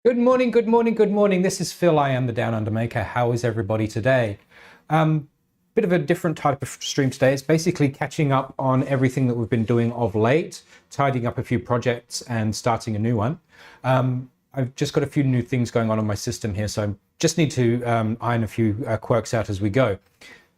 Good morning, good morning, good morning. This is Phil. I am the Down Under Maker. How is everybody today? Bit of a different type of stream today. It's basically catching up on everything that we've been doing of late, tidying up a few projects and starting a new one. I've just got a few new things going on my system here, so I just need to iron a few quirks out as we go.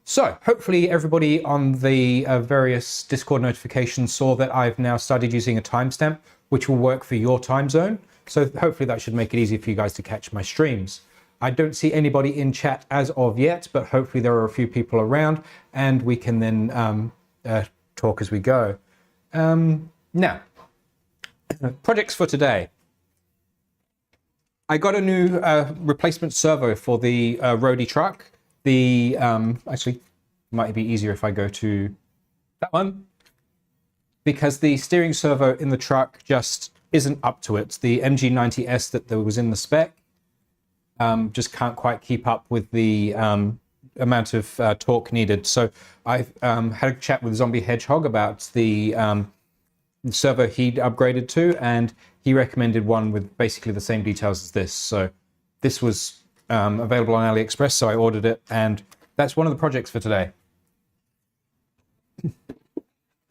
So hopefully everybody on the various Discord notifications saw that I've now started using a timestamp, which will work for your time zone. So hopefully that should make it easy for you guys to catch my streams. I don't see anybody in chat as of yet, but hopefully there are a few people around and we can then talk as we go. Now, projects for today. I got a new replacement servo for the Roady Truck. The actually, might be easier if I go to that one, because the steering servo in the truck just isn't up to it. The MG90S that there was in the spec just can't quite keep up with the amount of torque needed. So I've had a chat with Zombie Hedgehog about the servo he'd upgraded to, and he recommended one with basically the same details as this. So this was available on AliExpress, so I ordered it, and that's one of the projects for today.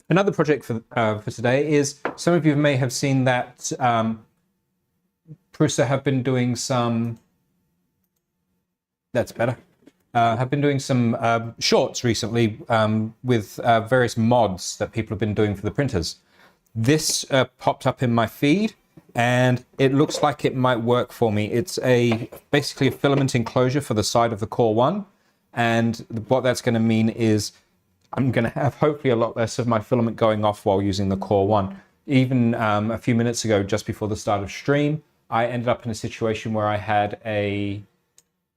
Another project for today is, some of you may have seen that Prusa have been doing some, that's better, have been doing some shorts recently with various mods that people have been doing for the printers. This popped up in my feed, and it looks like it might work for me. It's basically a filament enclosure for the side of the Core One, and what that's going to mean is I'm going to have hopefully a lot less of my filament going off while using the Core One. Even a few minutes ago, just before the start of stream, I ended up in a situation where I had a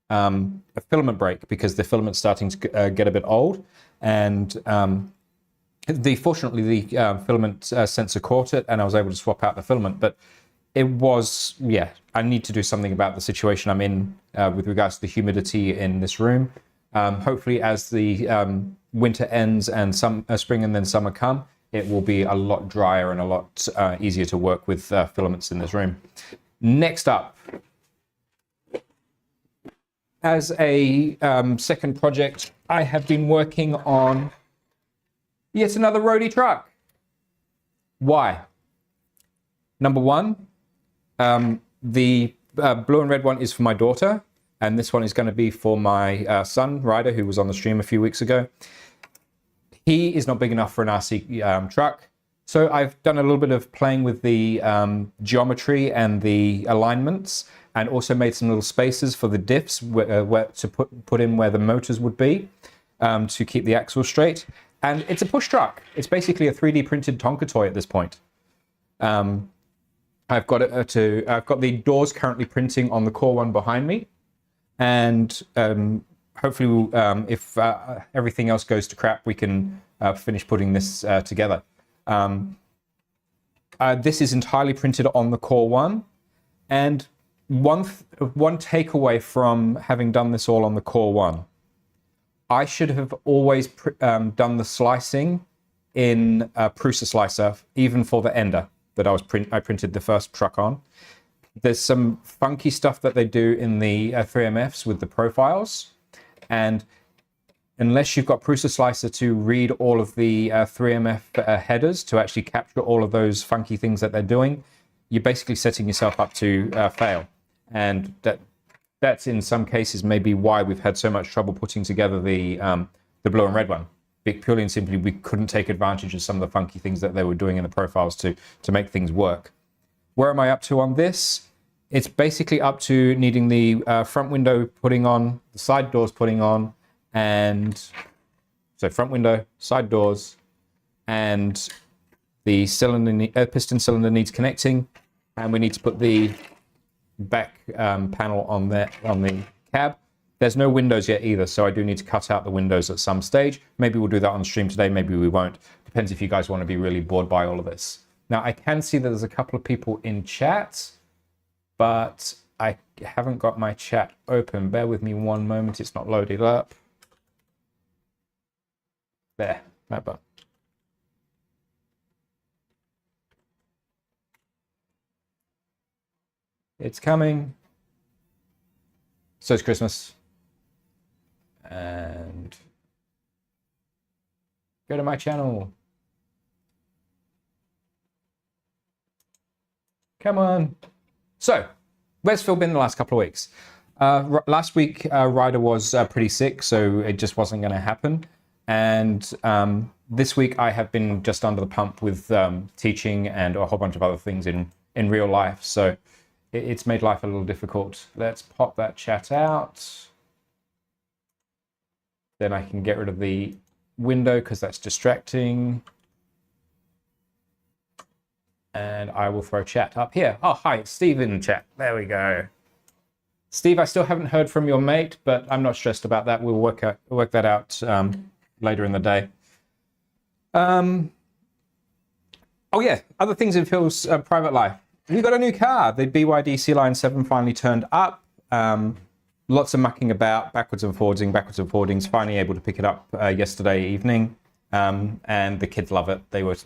filament break because the filament's starting to get a bit old, and fortunately the filament sensor caught it, and I was able to swap out the filament. But it was, yeah, I need to do something about the situation I'm in with regards to the humidity in this room. Hopefully as the winter ends and spring and then summer come, it will be a lot drier and a lot easier to work with filaments in this room. Next up, as a second project, I have been working on yet another Roady Truck. Why? Number one, the blue and red one is for my daughter, and this one is going to be for my son, Ryder, who was on the stream a few weeks ago. He is not big enough for an RC truck, so I've done a little bit of playing with the geometry and the alignments, and also made some little spaces for the diffs where to put in where the motors would be to keep the axle straight. And it's a push truck. It's basically a 3D printed Tonka toy at this point. I've got the doors currently printing on the Core One behind me, and hopefully, if everything else goes to crap, we can finish putting this together. This is entirely printed on the Core One, and one takeaway from having done this all on the Core One, I should have always done the slicing in a Prusa slicer, even for the ender that I printed the first truck on. There's some funky stuff that they do in the 3MFs with the profiles, and unless you've got Prusa Slicer to read all of the 3MF headers to actually capture all of those funky things that they're doing, you're basically setting yourself up to fail. And that's in some cases maybe why we've had so much trouble putting together the blue and red one. Purely and simply, we couldn't take advantage of some of the funky things that they were doing in the profiles to make things work. Where am I up to on this? It's basically up to needing the front window putting on, the side doors putting on, and so front window, side doors, and the piston cylinder needs connecting, and we need to put the back panel on the cab. There's no windows yet either, so I do need to cut out the windows at some stage. Maybe we'll do that on stream today, maybe we won't. Depends if you guys want to be really bored by all of this. Now, I can see that there's a couple of people in chat, but I haven't got my chat open. Bear with me one moment, it's not loaded up. There, that button. It's coming. So it's Christmas. And go to my channel. Come on. So, where's Phil been the last couple of weeks? Last week, Ryder was pretty sick, so it just wasn't going to happen. And this week, I have been just under the pump with teaching and a whole bunch of other things in real life. So it's made life a little difficult. Let's pop that chat out. Then I can get rid of the window because that's distracting. And I will throw chat up here. Oh, hi, Steve in chat. There we go. Steve, I still haven't heard from your mate, but I'm not stressed about that. We'll work that out later in the day. Oh yeah, other things in Phil's private life. He got a new car. The BYD C Line 7 finally turned up. Lots of mucking about, backwards and forwardings. Finally able to pick it up yesterday evening. And the kids love it. They were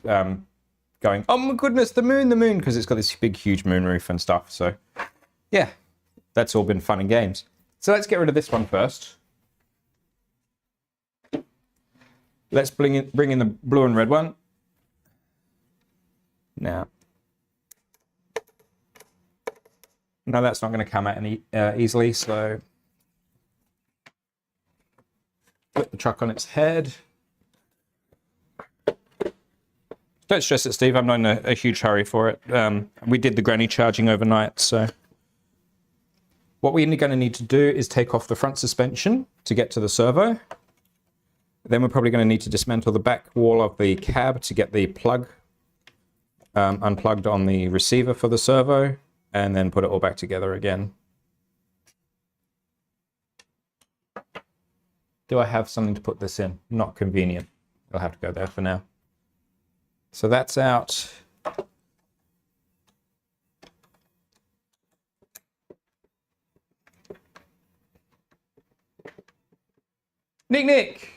going, oh my goodness, the moon, because it's got this big, huge moon roof and stuff. So yeah, that's all been fun and games. So let's get rid of this one first. Let's bring in the blue and red one. Now that's not going to come out any easily, so flip the truck on its head. Don't stress it, Steve. I'm not in a huge hurry for it. We did the granny charging overnight, so what we're going to need to do is take off the front suspension to get to the servo. Then we're probably going to need to dismantle the back wall of the cab to get the plug unplugged on the receiver for the servo, and then put it all back together again. Do I have something to put this in? Not convenient. I'll have to go there for now. So that's out. Nick!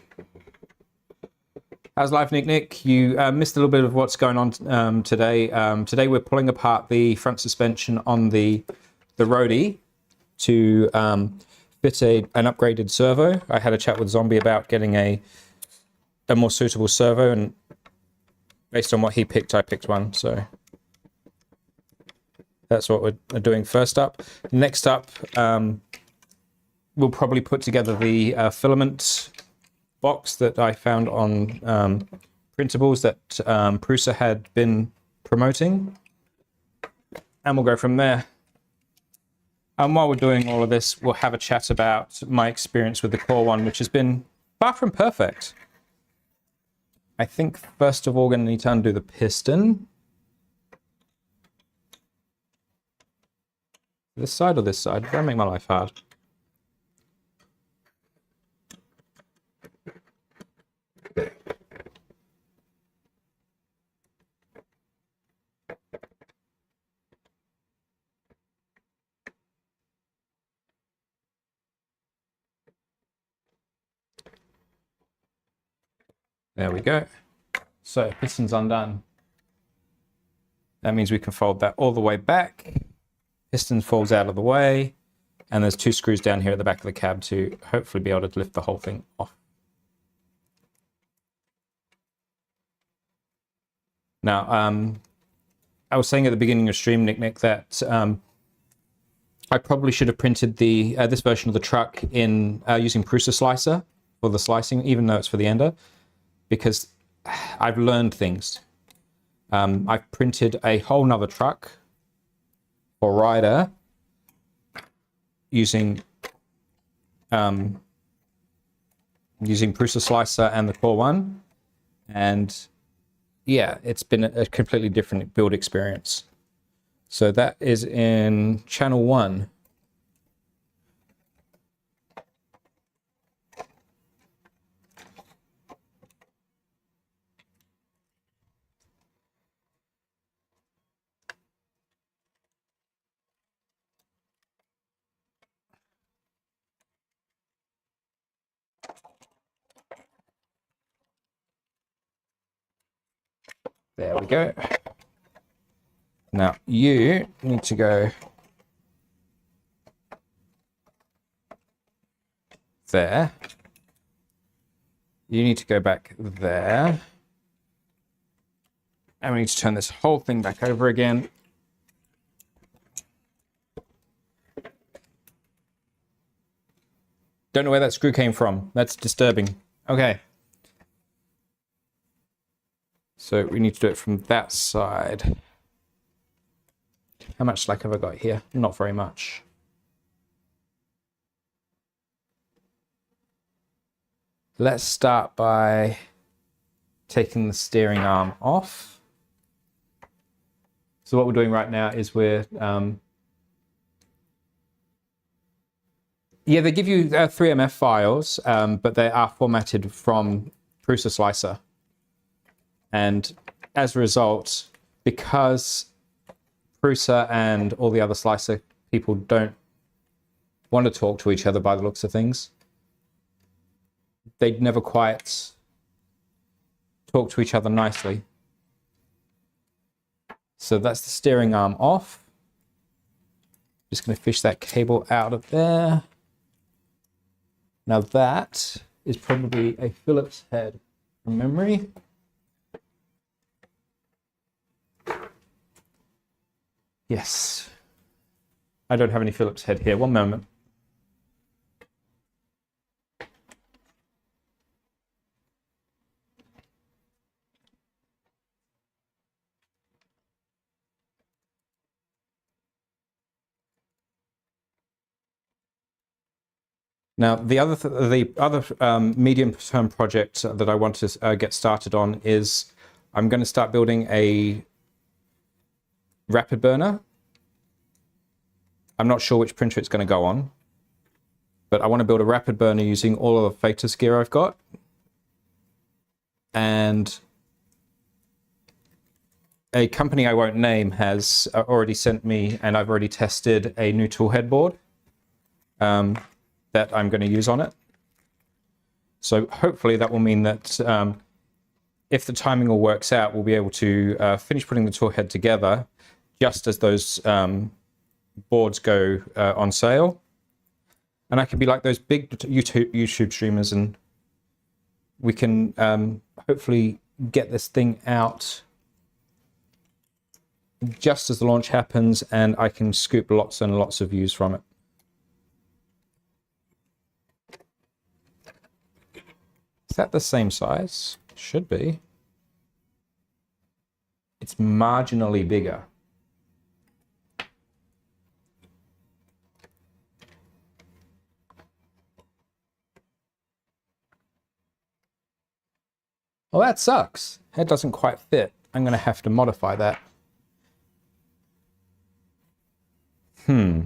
How's life, Nick? You missed a little bit of what's going on today. Today we're pulling apart the front suspension on the Roady to fit an upgraded servo. I had a chat with Zombie about getting a more suitable servo, and based on what he picked, I picked one. So that's what we're doing first up. Next up, we'll probably put together the filament box that I found on printables that Prusa had been promoting, and we'll go from there. And while we're doing all of this, we'll have a chat about my experience with the Core One, which has been far from perfect. I think first of all, we're going to need to undo the piston. This side or this side? Don't make my life hard. There we go. So piston's undone. That means we can fold that all the way back. Piston falls out of the way. And there's two screws down here at the back of the cab to hopefully be able to lift the whole thing off. Now, I was saying at the beginning of stream, Nick, that I probably should have printed this version of the truck in using Prusa Slicer for the slicing, even though it's for the ender, because I've learned things. I've printed a whole nother truck for Ryder using Prusa Slicer and the Core One, and yeah, it's been a completely different build experience. So that is in channel 1. There we go. Now you need to go there. You need to go back there. And we need to turn this whole thing back over again. Don't know where that screw came from. That's disturbing. Okay. So we need to do it from that side. How much slack have I got here? Not very much. Let's start by taking the steering arm off. So what we're doing right now is we're yeah, they give you 3MF files, but they are formatted from Prusa Slicer. And as a result, because Prusa and all the other slicer people don't want to talk to each other by the looks of things, they'd never quite talk to each other nicely. So that's the steering arm off. Just going to fish that cable out of there. Now that is probably a Phillips head from memory. Yes. I don't have any Phillips head here. One moment. Now, the other medium-term project that I want to get started on is I'm going to start building a rapid burner. I'm not sure which printer it's going to go on, but I want to build a rapid burner using all of the Phaetus gear I've got. And a company I won't name has already sent me, and I've already tested a new tool headboard that I'm going to use on it. So hopefully that will mean that if the timing all works out, we'll be able to finish putting the tool head together just as those boards go on sale. And I can be like those big YouTube streamers, and we can hopefully get this thing out just as the launch happens, and I can scoop lots and lots of views from it. Is that the same size? Should be. It's marginally bigger. Well, that sucks. It doesn't quite fit. I'm going to have to modify that. Try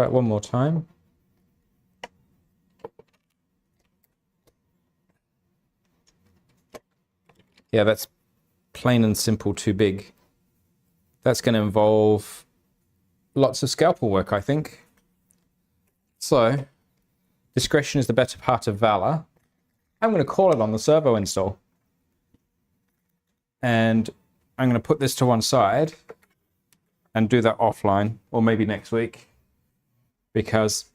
it one more time. Yeah, that's plain and simple too big. That's going to involve lots of scalpel work, I think. So, discretion is the better part of valor. I'm going to call it on the servo install. And I'm going to put this to one side and do that offline, or maybe next week, because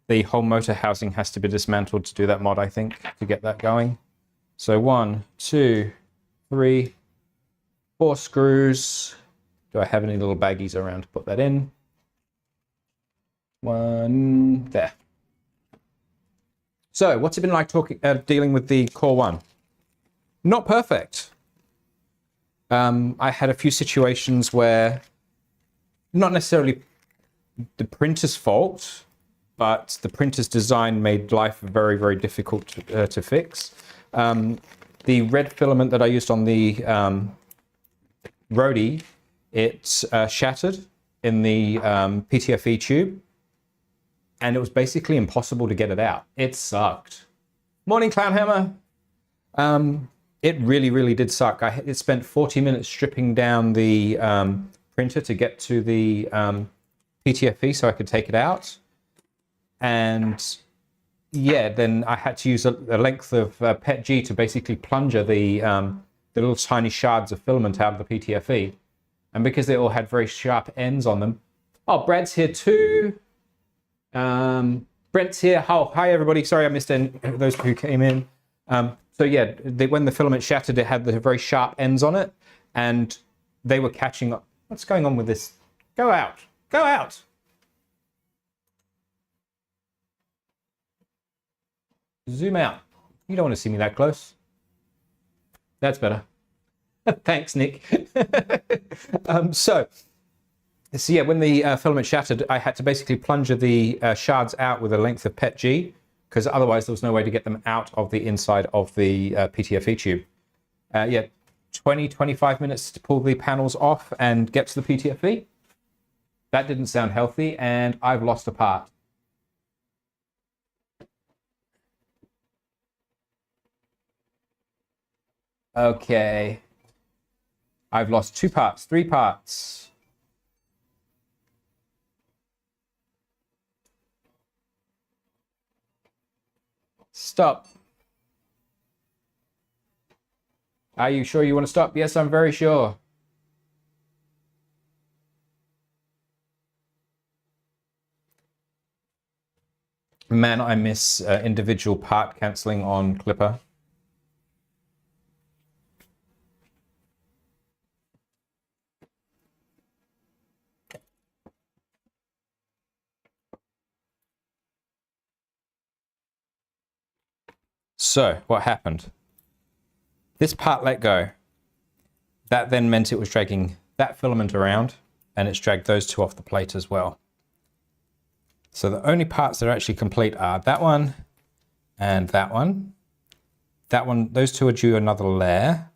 the whole motor housing has to be dismantled to do that mod, I think, to get that going. So 1, 2, 3, 4 screws. Do I have any little baggies around to put that in? One there. So what's it been like dealing with the Core One? Not perfect. I had a few situations where, not necessarily the printer's fault, but the printer's design made life very, very difficult to fix. The red filament that I used on the Roady, it shattered in the PTFE tube, and it was basically impossible to get it out. It sucked. Morning, Clownhammer. It really, really did suck. It spent 40 minutes stripping down the printer to get to the PTFE so I could take it out. And yeah, then I had to use a length of PETG to basically plunger the the little tiny shards of filament out of the PTFE. And because they all had very sharp ends on them. Oh, Brad's here too. Brent's here. Oh, hi everybody. Sorry I missed those who came in. So yeah, when the filament shattered, it had the very sharp ends on it, and they were catching up. What's going on with this? Go out. Go out. Zoom out. You don't want to see me that close. That's better. Thanks, Nick. So yeah, when the filament shattered, I had to basically plunger the shards out with a length of PETG, because otherwise there was no way to get them out of the inside of the PTFE tube. Yeah, 20-25 minutes to pull the panels off and get to the PTFE. That didn't sound healthy, and I've lost a part. Okay. I've lost 2 parts, 3 parts. Stop. Are you sure you want to stop? Yes, I'm very sure. Man, I miss individual part cancelling on Clipper. So, what happened? This part let go. That then meant it was dragging that filament around, and it's dragged those 2 off the plate as well. So the only parts that are actually complete are that one and that one. That one, those 2 are due another layer.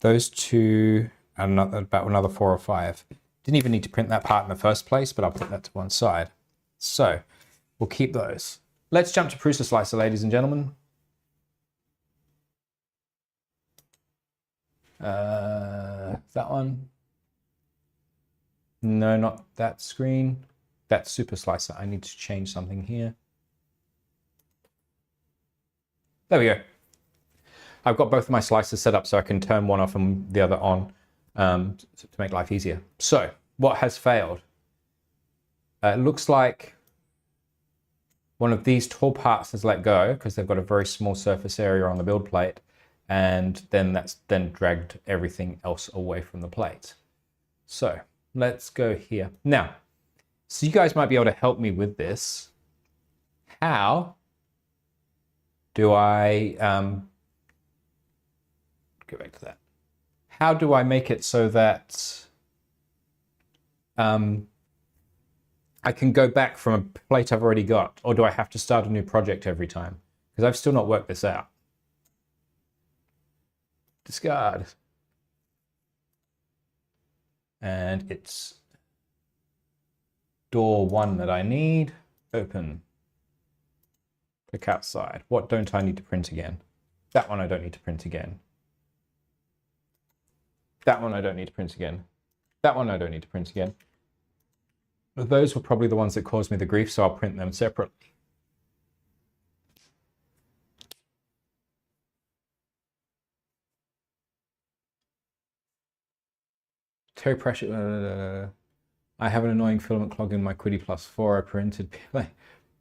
Those 2 are about another 4 or 5. Didn't even need to print that part in the first place, but I'll put that to one side. So we'll keep those. Let's jump to Prusa Slicer, ladies and gentlemen. That one. No, not that screen. That's Super Slicer. I need to change something here. There we go. I've got both of my slicers set up so I can turn one off and the other on to make life easier. So, what has failed? It looks like one of these tall parts has let go because they've got a very small surface area on the build plate, and then that's dragged everything else away from the plate. So let's go here. Now, so you guys might be able to help me with this. How do I, go back to that. How do I make it so that I can go back from a plate I've already got, or do I have to start a new project every time? Because I've still not worked this out. Discard. And it's door 1 that I need. Open. Click outside. What don't I need to print again? That one I don't need to print again. That one I don't need to print again. That one I don't need to print again. Those were probably the ones that caused me the grief, so I'll print them separately. Terry pressure. I have an annoying filament clog in my Qidi Plus 4. I printed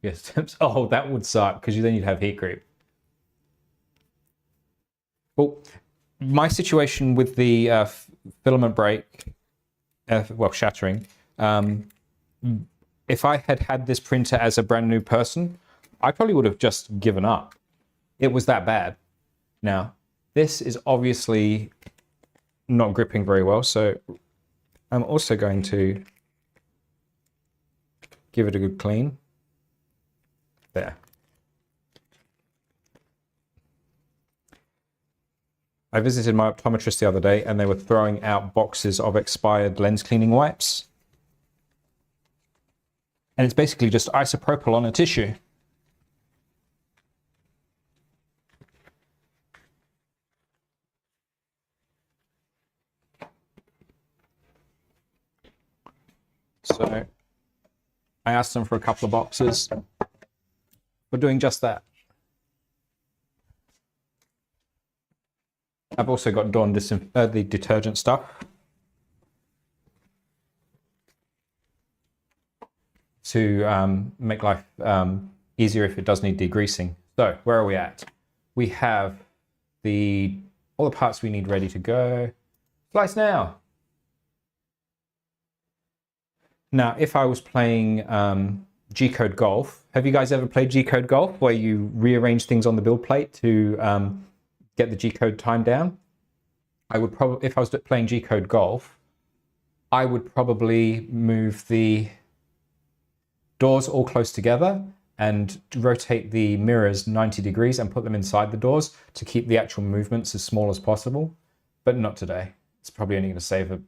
yes. Oh, that would suck because then you'd have heat creep. Well, my situation with the filament break, well, shattering. If I had had this printer as a brand new person, I probably would have just given up. It was that bad. Now, this is obviously not gripping very well, so I'm also going to give it a good clean. There. I visited my optometrist the other day and they were throwing out boxes of expired lens cleaning wipes. And it's basically just isopropyl on a tissue. So I asked them for a couple of boxes. We're doing just that. I've also got Dawn the detergent stuff. To make life easier if it does need degreasing. So where are we at? We have all the parts we need ready to go. Slice now. Now, if I was playing G-Code Golf, have you guys ever played G-Code Golf where you rearrange things on the build plate to get the G-Code time down? I would probably, if I was playing G-Code Golf, I would probably move the doors all close together and rotate the mirrors 90 degrees and put them inside the doors to keep the actual movements as small as possible, but not today. It's probably only going to save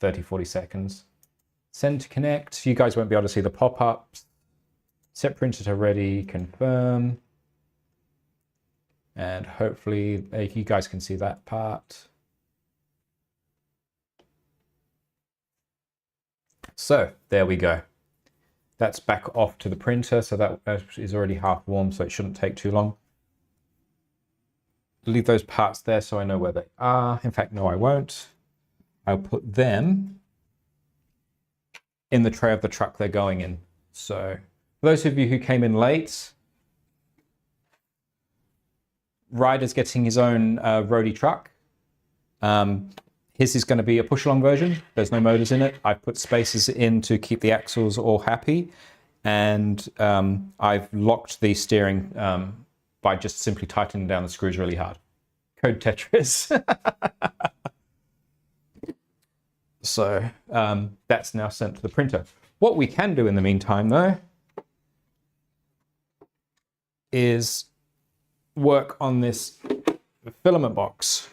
30, 40 seconds. Send to connect. You guys won't be able to see the pop-ups. Set printer to ready, confirm. And hopefully you guys can see that part. So there we go. That's back off to the printer, so that is already half warm, so it shouldn't take too long. Leave those parts there so I know where they are. In fact, no, I won't. I'll put them in the tray of the truck they're going in. So for those of you who came in late, Ryder's getting his own Roady Truck. His is going to be a push-along version. There's no motors in it. I've put spacers in to keep the axles all happy. And I've locked the steering by just simply tightening down the screws really hard. Code Tetris. So that's now sent to the printer. What we can do in the meantime, though, is work on this filament box.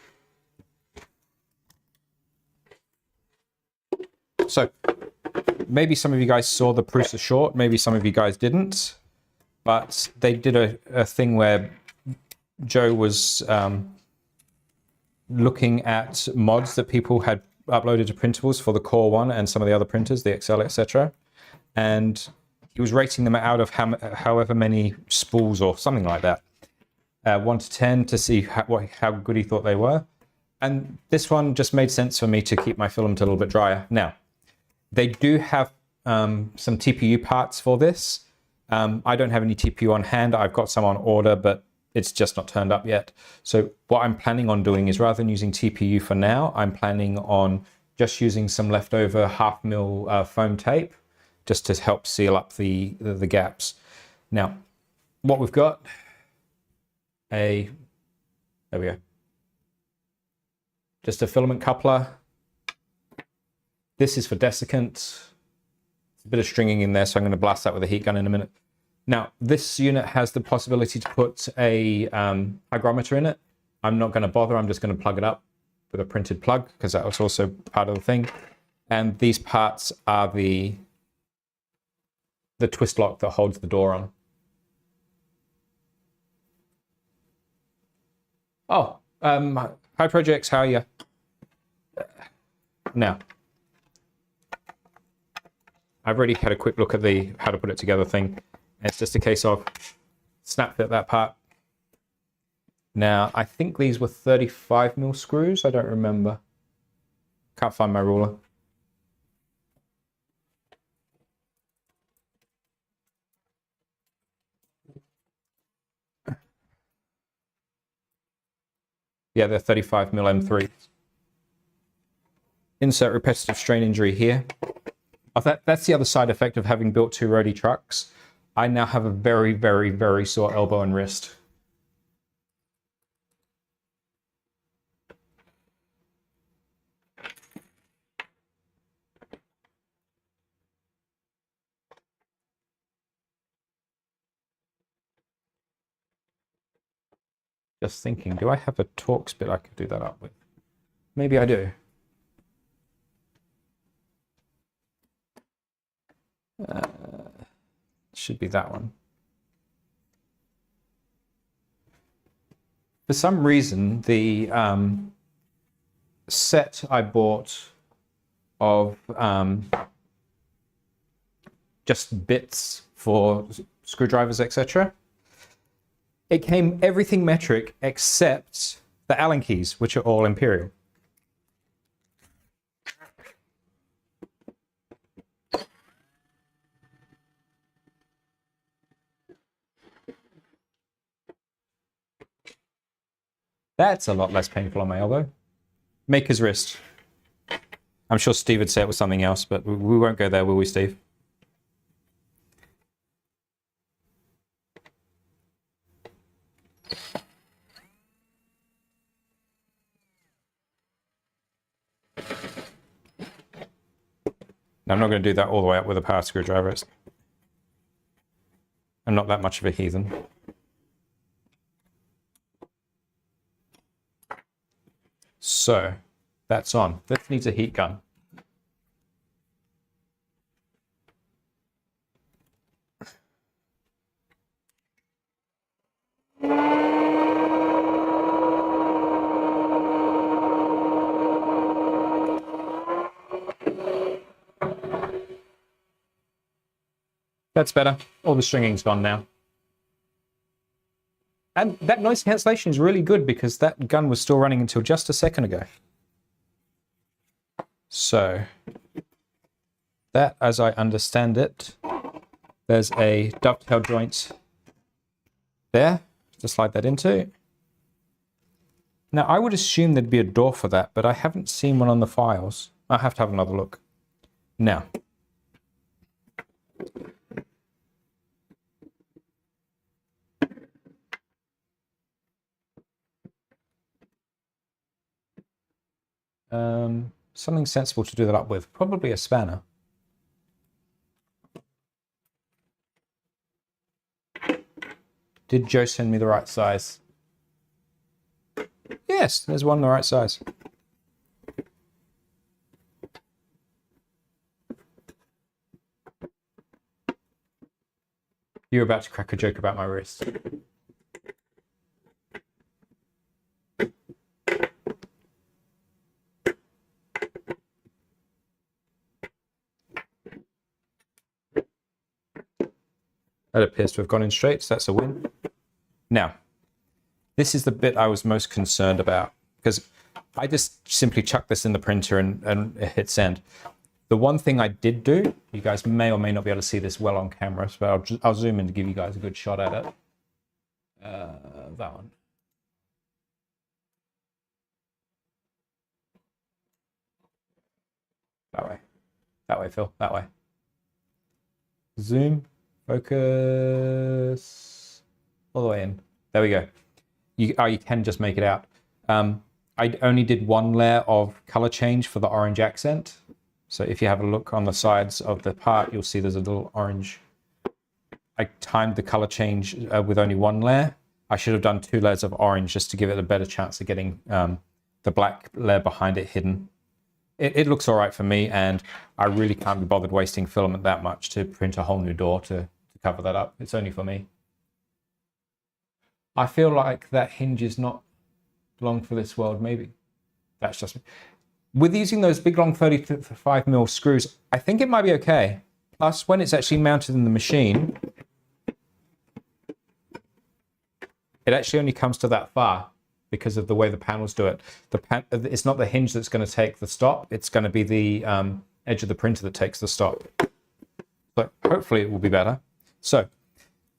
So maybe some of you guys saw the Prusa short, maybe some of you guys didn't, but they did a thing where Joe was looking at mods that people had uploaded to printables for the Core One and some of the other printers, the XL, etc. And he was rating them out of however many spools or something like that, 1 to 10, to see how good he thought they were. And this one just made sense for me to keep my filament a little bit drier. Now, they do have some TPU parts for this. I don't have any TPU on hand. I've got some on order, but it's just not turned up yet. So what I'm planning on doing is, rather than using TPU for now, I'm planning on just using some leftover 1/2 mil foam tape just to help seal up the gaps. Now, what we've got, there we go. Just a filament coupler. This is for desiccant. A bit of stringing in there, so I'm going to blast that with a heat gun in a minute. Now, this unit has the possibility to put a hygrometer in it. I'm not going to bother. I'm just going to plug it up with a printed plug, because that was also part of the thing. And these parts are the twist lock that holds the door on. Oh, hi projects, how are you? Now, I've already had a quick look at the how to put it together thing. It's just a case of snap fit that part. Now, I think these were 35 mil screws. I don't remember. Can't find my ruler. Yeah, they're 35 mil M3. Insert repetitive strain injury here. That's the other side effect of having built 2 Roady trucks. I now have a very, very, very sore elbow and wrist. Just thinking, do I have a Torx bit I could do that up with? Maybe I do. Should be that one. For some reason, the set I bought of just bits for screwdrivers, etc., it came everything metric except the Allen keys, which are all Imperial. That's a lot less painful on my elbow. Maker's wrist. I'm sure Steve would say it was something else, but we won't go there, will we, Steve? Now, I'm not going to do that all the way up with a power screwdriver. I'm not that much of a heathen. So, that's on. This needs a heat gun. That's better. All the stringing's gone now. And that noise cancellation is really good because that gun was still running until just a second ago. So, that, as I understand it, there's a dovetail joint there to slide that into. Now, I would assume there'd be a door for that, but I haven't seen one on the files. I have to have another look. Now, something sensible to do that up with. Probably a spanner. Did Joe send me the right size? Yes, there's one the right size. You're about to crack a joke about my wrist. That appears to have gone in straight, so that's a win. Now, this is the bit I was most concerned about, because I just simply chucked this in the printer and hit send. The one thing I did do, you guys may or may not be able to see this well on camera, so I'll zoom in to give you guys a good shot at it. That one. That way. That way, Phil. That way. Zoom. Focus. All the way in. There we go. You can just make it out. I only did one layer of color change for the orange accent. So if you have a look on the sides of the part, you'll see there's a little orange. I timed the color change with only one layer. I should have done 2 layers of orange just to give it a better chance of getting the black layer behind it hidden. It looks all right for me, and I really can't be bothered wasting filament that much to print a whole new door to cover that up. It's only for me. I feel like that hinge is not long for this world, maybe. That's just me. With using those big long 35mm screws, I think it might be okay. Plus, when it's actually mounted in the machine, it actually only comes to that far because of the way the panels do it. It's not the hinge that's going to take the stop. It's going to be the edge of the printer that takes the stop. But hopefully it will be better. So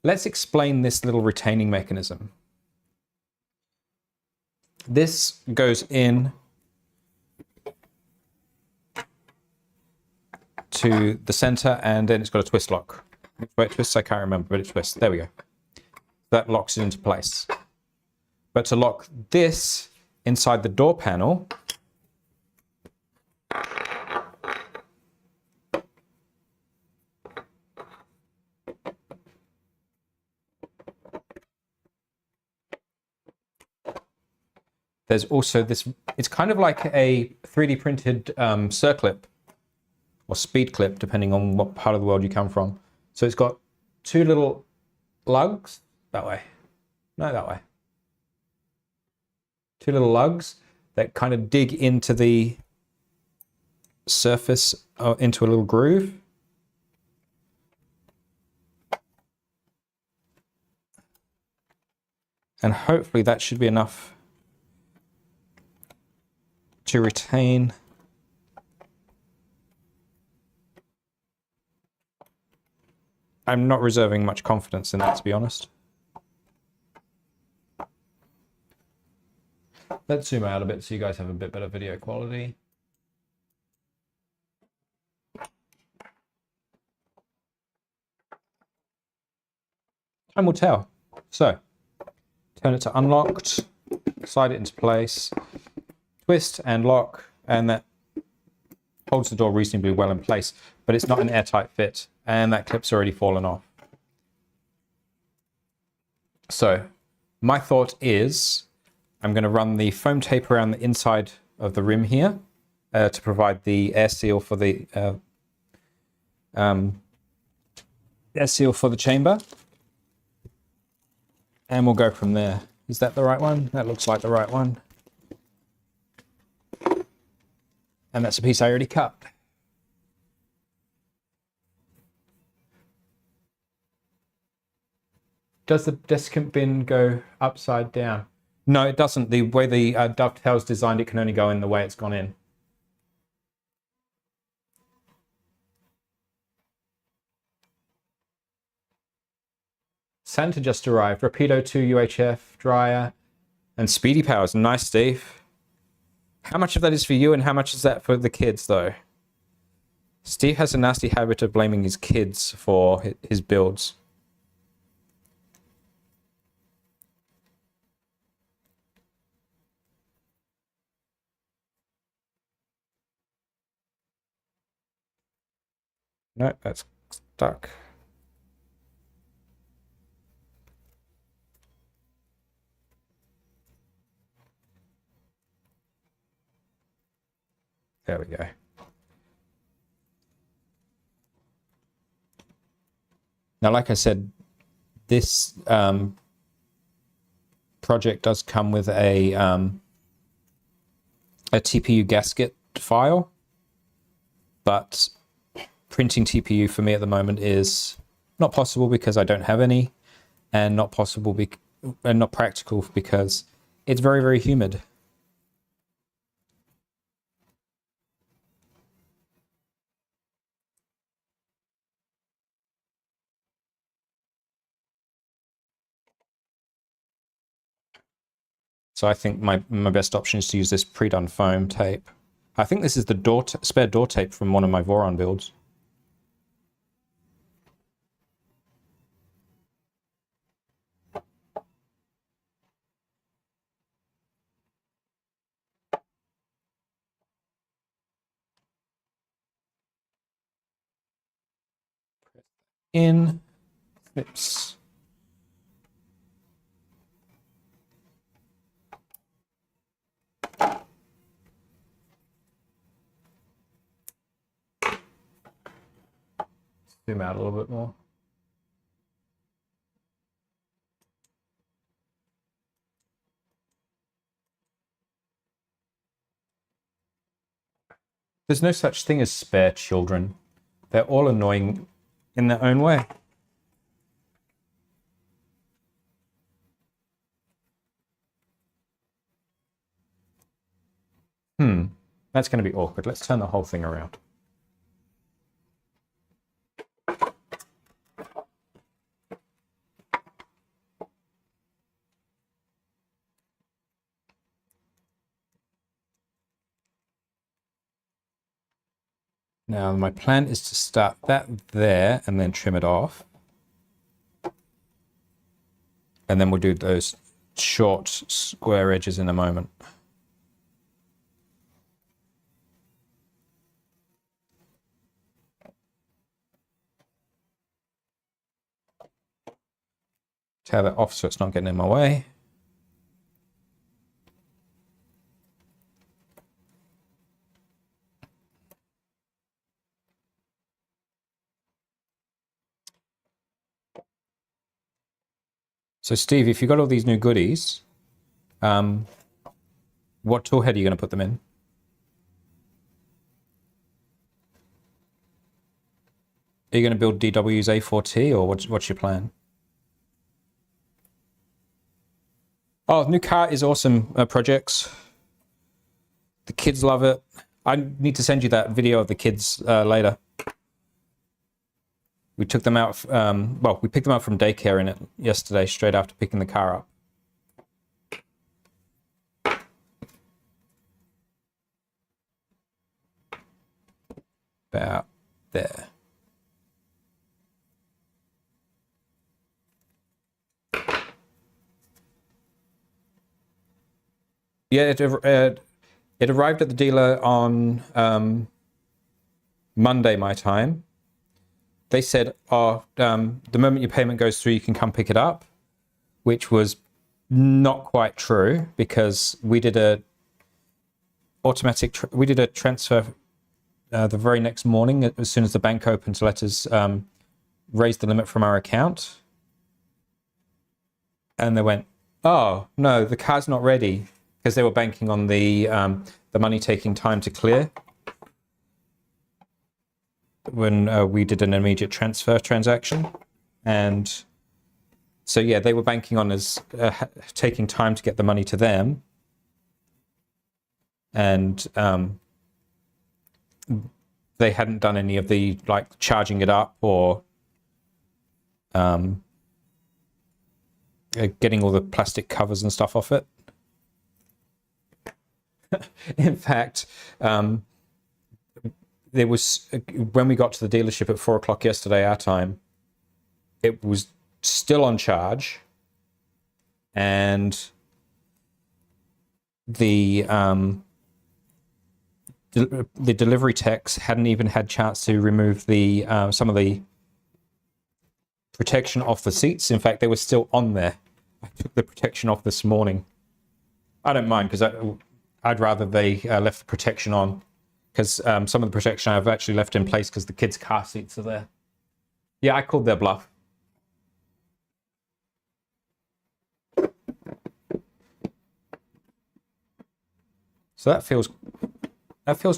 let's explain this little retaining mechanism. This goes in to the center, and then it's got a twist lock. Which way it twists, I can't remember, but it twists. There we go. That locks it into place. But to lock this inside the door panel, there's also this, it's kind of like a 3D printed circlip or speed clip, depending on what part of the world you come from. So it's got 2 little lugs, that way, no, that way. 2 little lugs that kind of dig into the surface, into a little groove. And hopefully that should be enough to retain. I'm not reserving much confidence in that, to be honest. Let's zoom out a bit so you guys have a bit better video quality. Time will tell. So, turn it to unlocked, slide it into place, twist and lock, and that holds the door reasonably well in place, but it's not an airtight fit, and that clip's already fallen off. So, my thought is I'm going to run the foam tape around the inside of the rim here to provide the air seal for the chamber. And we'll go from there. Is that the right one? That looks like the right one. And that's a piece I already cut. Does the desiccant bin go upside down? No, it doesn't. The way the dovetail's designed, it can only go in the way it's gone in. Santa just arrived. Rapido 2 UHF, dryer, and Speedy Powers. Nice, Steve. How much of that is for you and how much is that for the kids, though? Steve has a nasty habit of blaming his kids for his builds. No, that's stuck. There we go. Now, like I said, this project does come with a TPU gasket file, but printing TPU for me at the moment is not possible because I don't have any, and not possible and not practical because it's very, very humid. So I think my best option is to use this pre-done foam tape. I think this is the spare door tape from one of my Voron builds. In, clips. Zoom out a little bit more. There's no such thing as spare children. They're all annoying in their own way. That's going to be awkward. Let's turn the whole thing around. Now, my plan is to start that there and then trim it off. And then we'll do those short square edges in a moment. Tear that off so it's not getting in my way. So Steve, if you've got all these new goodies, what tool head are you going to put them in? Are you going to build DW's A4T or what's your plan? Oh, new car is awesome, projects. The kids love it. I need to send you that video of the kids later. We took them out, well, we picked them up from daycare in it yesterday, straight after picking the car up. About there. Yeah, it arrived at the dealer on Monday, my time. They said, oh, the moment your payment goes through, you can come pick it up, which was not quite true because we did a transfer the very next morning as soon as the bank opened to let us raise the limit from our account. And they went, oh, no, the car's not ready, because they were banking on the money taking time to clear when we did an immediate transfer transaction. And so, yeah, they were banking on us taking time to get the money to them. And they hadn't done any of the, like, charging it up or getting all the plastic covers and stuff off it. In fact, there was, when we got to the dealership at 4 o'clock yesterday, our time, it was still on charge, and the delivery techs hadn't even had chance to remove the some of the protection off the seats. In fact, they were still on there. I took the protection off this morning. I don't mind, because I'd rather they left the protection on, because some of the protection I've actually left in place because the kids' car seats are there. Yeah, I called their bluff. So that feels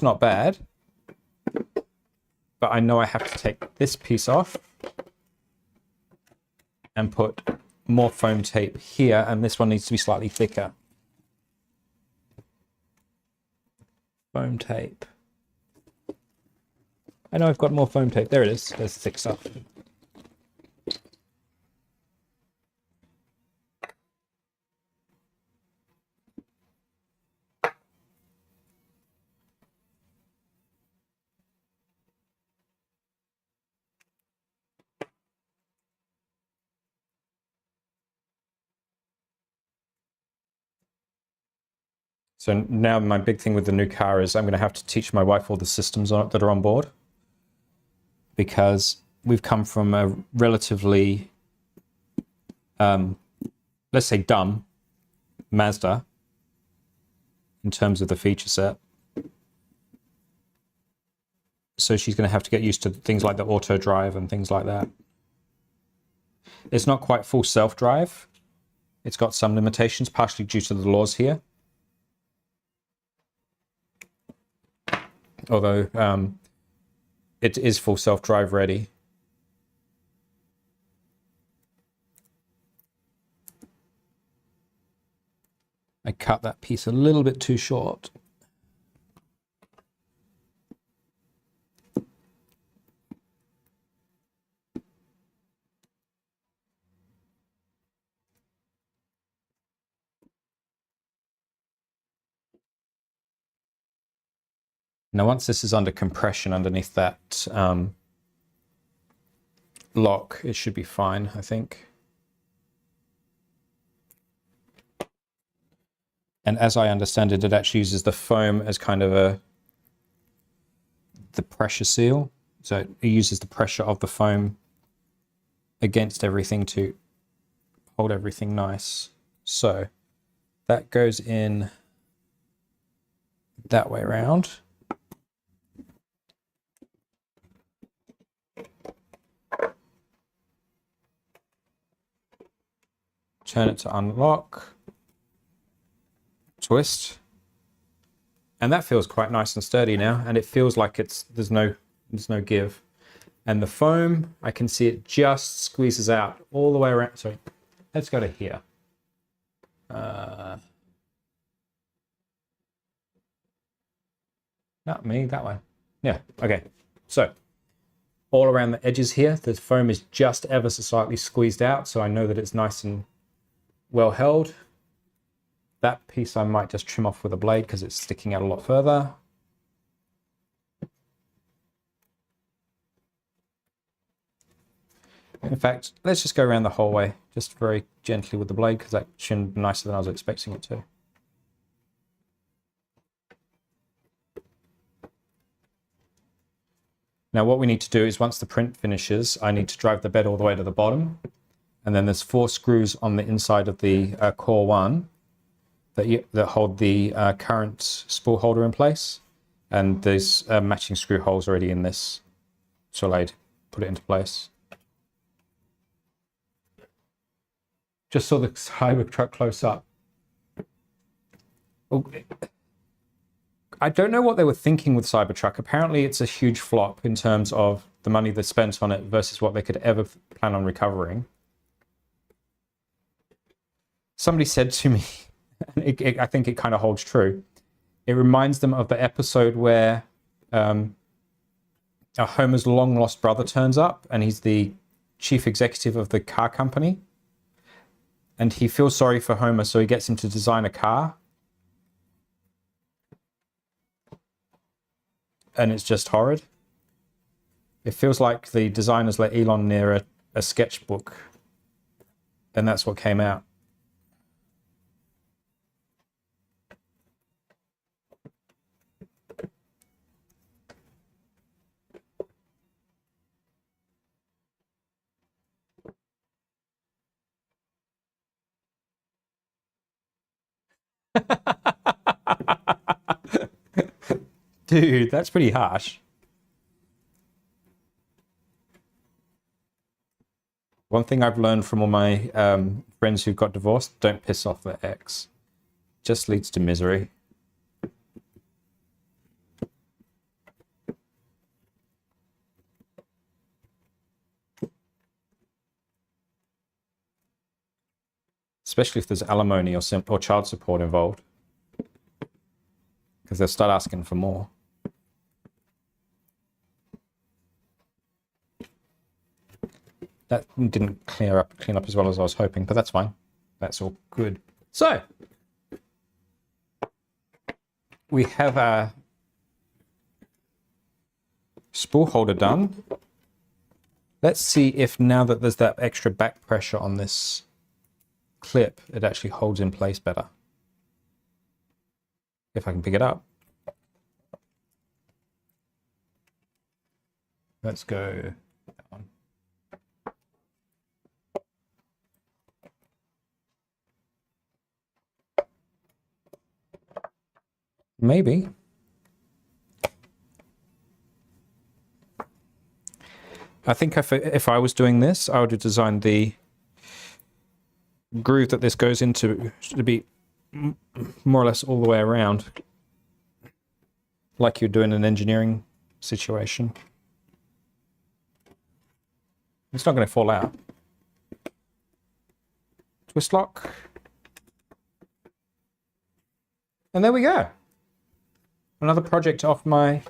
not bad, but I know I have to take this piece off and put more foam tape here, and this one needs to be slightly thicker. Foam tape. I know I've got more foam tape. There it is. There's the thick stuff. So now my big thing with the new car is I'm going to have to teach my wife all the systems on it that are on board, because we've come from a relatively, let's say, dumb Mazda in terms of the feature set. So she's going to have to get used to things like the auto drive and things like that. It's not quite full self-drive. It's got some limitations, partially due to the laws here. Although it is full self-drive ready. I cut that piece a little bit too short. Now, once this is under compression underneath that lock, it should be fine, I think. And as I understand it, it actually uses the foam as kind of the pressure seal. So it uses the pressure of the foam against everything to hold everything nice. So that goes in that way around. Turn it to unlock, twist, and that feels quite nice and sturdy now, and it feels like there's no give. And the foam, I can see it just squeezes out all the way around. Sorry, let's go to here. Not me, that one. Yeah, okay. So all around the edges here, the foam is just ever so slightly squeezed out, so I know that it's nice and well held. That piece I might just trim off with a blade because it's sticking out a lot further. In fact, let's just go around the whole way, just very gently with the blade, because that trimmed nicer than I was expecting it to. Now what we need to do is once the print finishes, I need to drive the bed all the way to the bottom. And then there's 4 screws on the inside of the Core One that hold the current spool holder in place. And there's matching screw holes already in this, so I'd put it into place. Just saw the Cybertruck close up. Oh, I don't know what they were thinking with Cybertruck. Apparently it's a huge flop in terms of the money they spent on it versus what they could ever plan on recovering. Somebody said to me, I think it kind of holds true, it reminds them of the episode where Homer's long lost brother turns up and he's the chief executive of the car company. And he feels sorry for Homer, so he gets him to design a car. And it's just horrid. It feels like the designers let Elon near a sketchbook, and that's what came out. Dude, that's pretty harsh. One thing I've learned from all my friends who've got divorced, don't piss off their ex. Just leads to misery. Especially if there's alimony or child support involved. Because they'll start asking for more. That didn't clean up as well as I was hoping, but that's fine. That's all good. So, we have our spool holder done. Let's see if now that there's that extra back pressure on this clip, it actually holds in place better. If I can pick it up. Let's go that one. Maybe. I think if I was doing this, I would have designed the groove that this goes into to be more or less all the way around, like you'd do in an engineering situation. It's not going to fall out. Twist lock. And there we go. Another project off my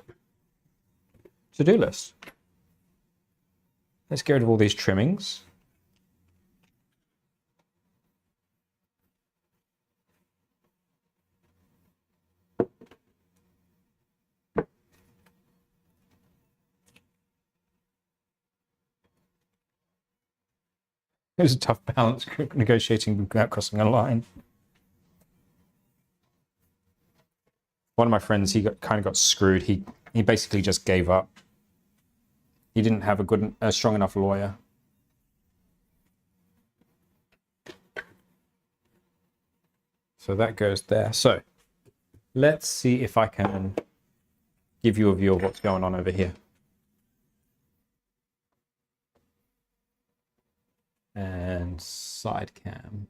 to-do list. Let's get rid of all these trimmings. It was a tough balance negotiating without crossing a line. One of my friends, he kind of got screwed. He basically just gave up. He didn't have a strong enough lawyer. So that goes there. So let's see if I can give you a view of what's going on over here. And side cam.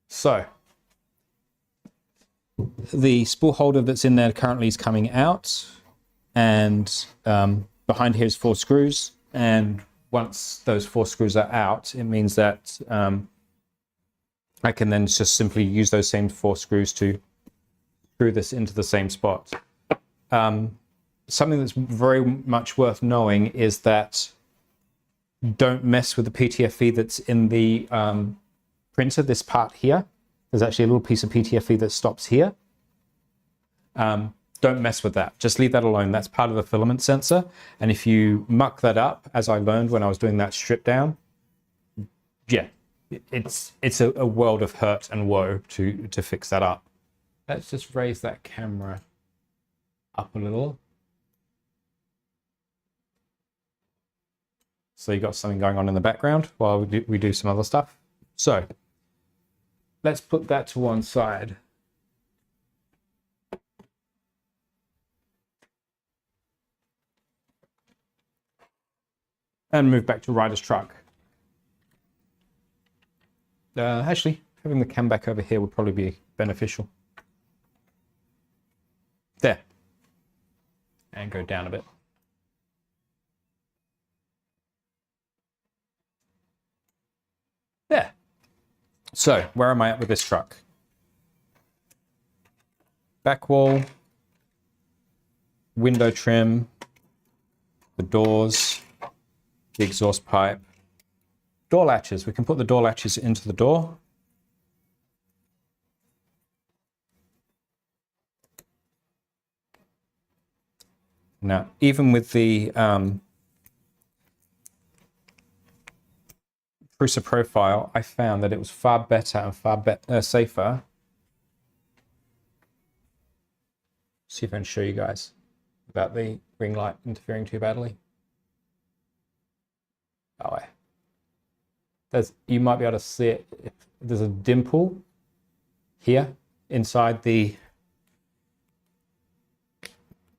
So the spool holder that's in there currently is coming out, and behind here is 4 screws, and once those 4 screws are out, it means that I can then just simply use those same 4 screws to screw this into the same spot. Something that's very much worth knowing is that don't mess with the PTFE that's in the printer, this part here. There's actually a little piece of PTFE that stops here. Don't mess with that. Just leave that alone. That's part of the filament sensor. And if you muck that up, as I learned when I was doing that strip down, yeah, it's a world of hurt and woe to fix that up. Let's just raise that camera up a little. So you got something going on in the background while we do some other stuff. So let's put that to one side. And move back to Rider's truck. Actually, having the cam back over here would probably be beneficial. There. And go down a bit. There. So, where am I at with this truck? Back wall, window trim, the doors, the exhaust pipe, door latches. We can put the door latches into the door. Now, even with the Prusa profile, I found that it was far better and far safer. See if I can show you guys without the ring light interfering too badly. Oh, you might be able to see it. There's a dimple here inside the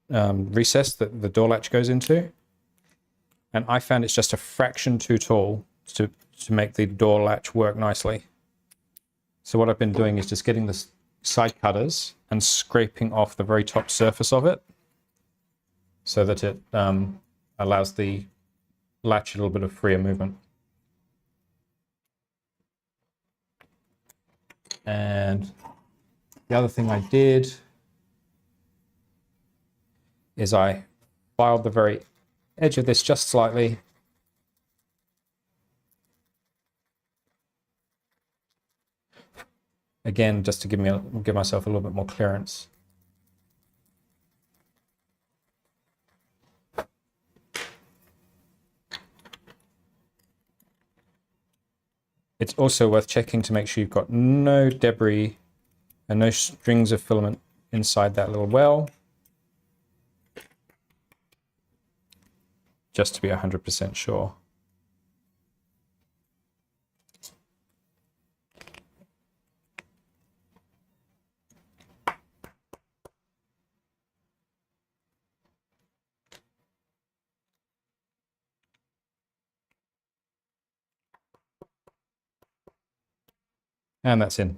recess that the door latch goes into, and I found it's just a fraction too tall to make the door latch work nicely. So what I've been doing is just getting the side cutters and scraping off the very top surface of it so that it allows the latch a little bit of freer movement. And the other thing I did is I filed the very edge of this just slightly. Again, just to give myself a little bit more clearance. It's also worth checking to make sure you've got no debris and no strings of filament inside that little well, just to be 100% sure. And that's in.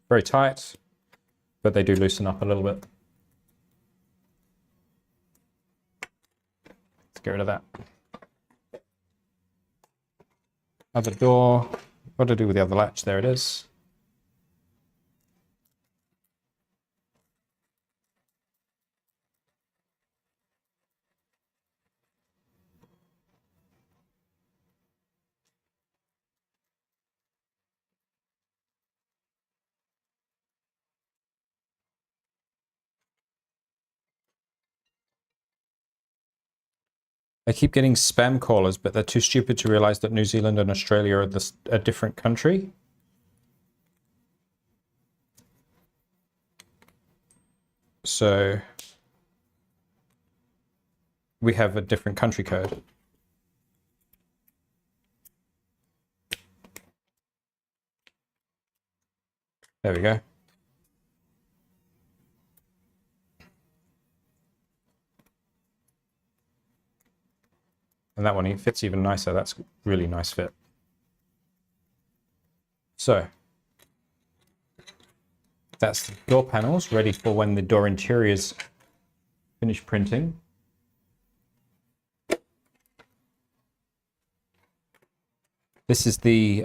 Very tight, but they do loosen up a little bit. Let's get rid of that. Other door, what to do with the other latch? There it is. I keep getting spam callers, but they're too stupid to realize that New Zealand and Australia are a different country. So we have a different country code. There we go. And that one, it fits even nicer. That's a really nice fit. So that's the door panels ready for when the door interiors finish printing. This is the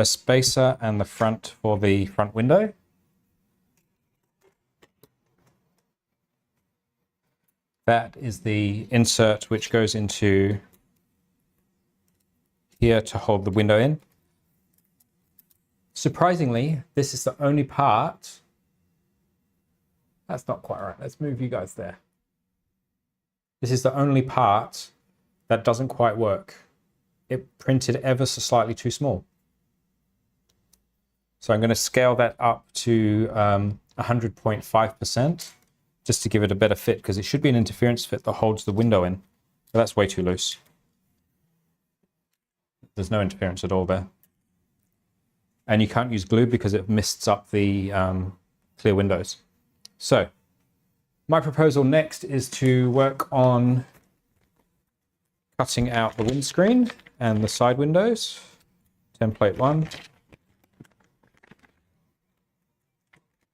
spacer and the front for the front window. That is the insert which goes into here to hold the window in. Surprisingly, this is the only part. That's not quite right. Let's move you guys there. This is the only part that doesn't quite work. It printed ever so slightly too small. So I'm going to scale that up to 100.5% just to give it a better fit, because it should be an interference fit that holds the window in. But that's way too loose. There's no interference at all there. And you can't use glue because it mists up the clear windows. So my proposal next is to work on cutting out the windscreen and the side windows. Template 1.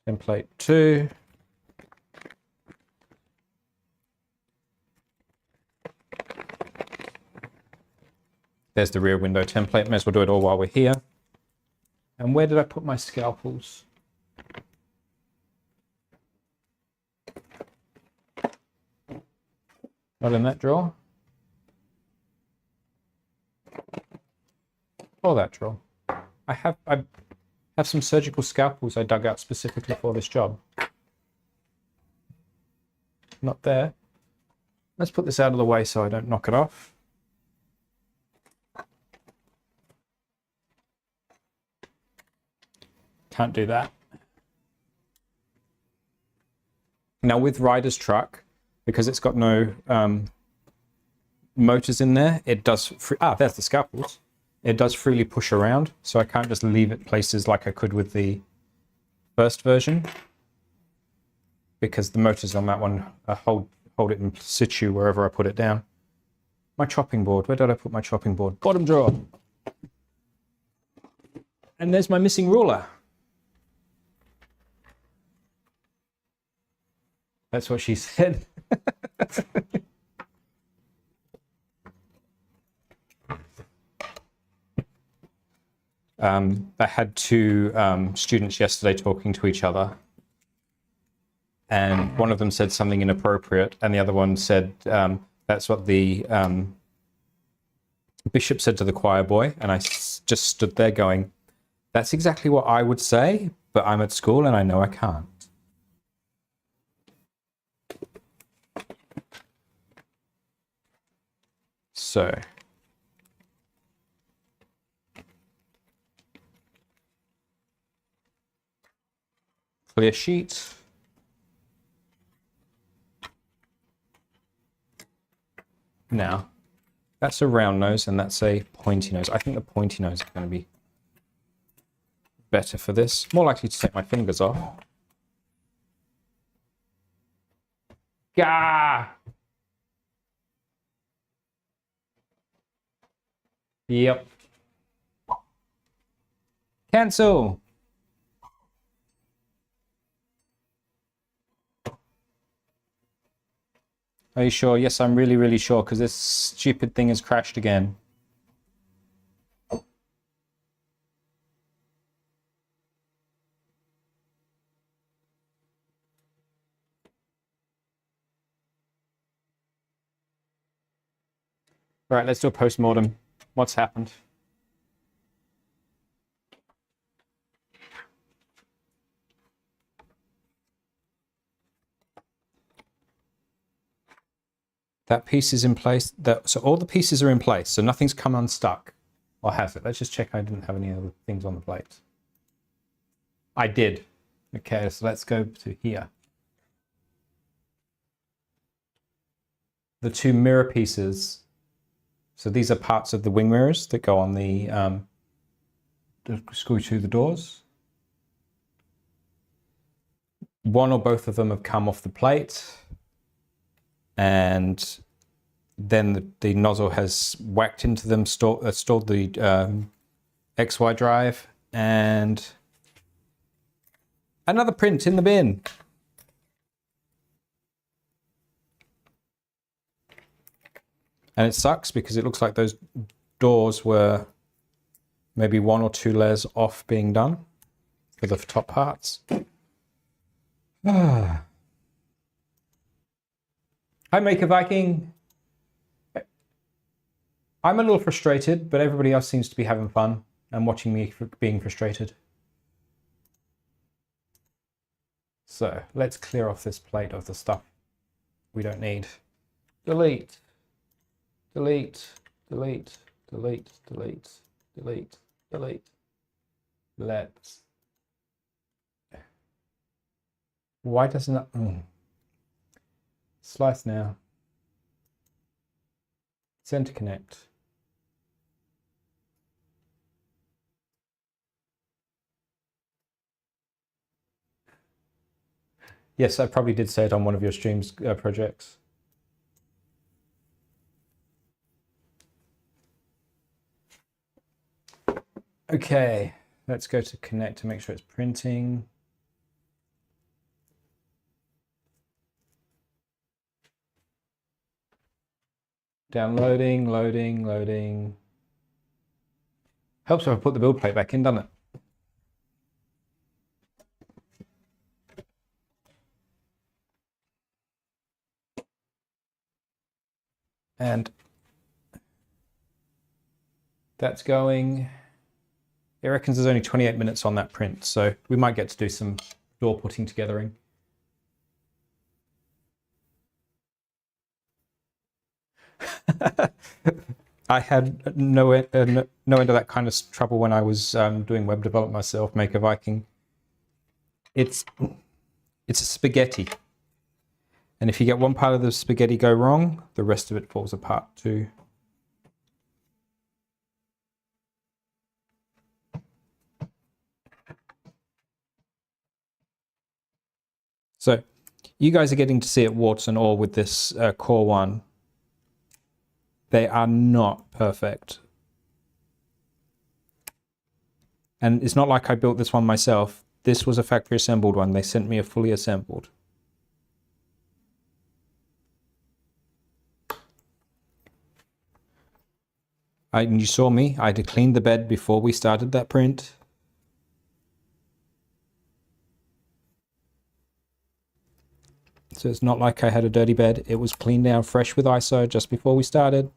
Template 2. There's the rear window template. May as well do it all while we're here. And where did I put my scalpels? Not in that drawer. Or that drawer. I have some surgical scalpels I dug out specifically for this job. Not there. Let's put this out of the way so I don't knock it off. Can't do that. Now with Roady's truck, because it's got no motors in there, it does, there's the scalpels. It does freely push around, so I can't just leave it places like I could with the first version, because the motors on that one hold it in situ wherever I put it down. My chopping board, where did I put my chopping board? Bottom drawer. And there's my missing ruler. That's what she said. I had two students yesterday talking to each other, and one of them said something inappropriate, and the other one said that's what the bishop said to the choir boy, and I just stood there going, that's exactly what I would say, but I'm at school and I know I can't. So clear sheet. Now, that's a round nose and that's a pointy nose. I think the pointy nose is going to be better for this. More likely to take my fingers off. Gah! Yep. Cancel. Are you sure? Yes, I'm really, really sure, because this stupid thing has crashed again. Right, let's do a post-mortem. What's happened? That piece is in place. So all the pieces are in place. So nothing's come unstuck. Or has it? Let's just check I didn't have any other things on the plate. I did. Okay, so let's go to here. The two mirror pieces. So these are parts of the wing mirrors that go on the screw to the doors. One or both of them have come off the plate, and then the nozzle has whacked into them, stored the XY drive, and another print in the bin. And it sucks because it looks like those doors were maybe 1 or 2 layers off being done for the top parts. Hi, Maker Viking. I'm a little frustrated, but everybody else seems to be having fun and watching me being frustrated. So let's clear off this plate of the stuff we don't need. Delete, delete, delete, delete, delete, delete, delete. Let's. Why doesn't that? Slice now. Send to connect. Yes, I probably did say it on one of your streams projects. Okay, let's go to connect to make sure it's printing. Downloading, loading, loading. Helps if I put the build plate back in, doesn't it? And that's going. It reckons there's only 28 minutes on that print, so we might get to do some door putting togethering. I had no end of that kind of trouble when I was doing web development myself, Maker Viking. It's a spaghetti. And if you get one part of the spaghetti go wrong, the rest of it falls apart too. So you guys are getting to see it warts and all with this Core One. They are not perfect. And it's not like I built this one myself. This was a factory assembled one. They sent me a fully assembled. And you saw me, I had to clean the bed before we started that print. So it's not like I had a dirty bed. It was cleaned down fresh with ISO just before we started.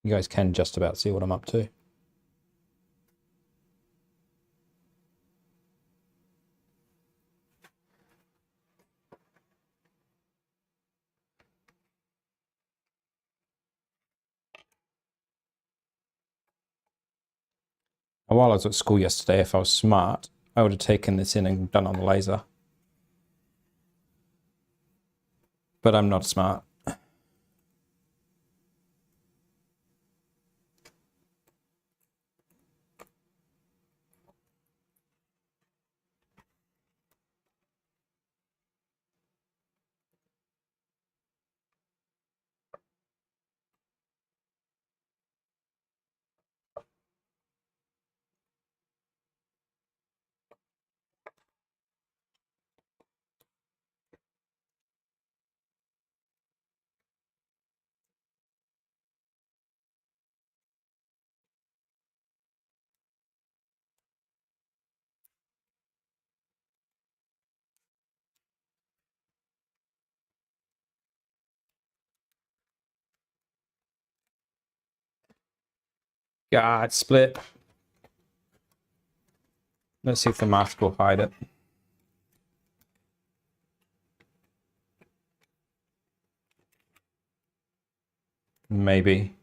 You guys can just about see what I'm up to. While I was at school yesterday, if I was smart, I would have taken this in and done on the laser. But I'm not smart. God, split. Let's see if the mask will hide it. Maybe.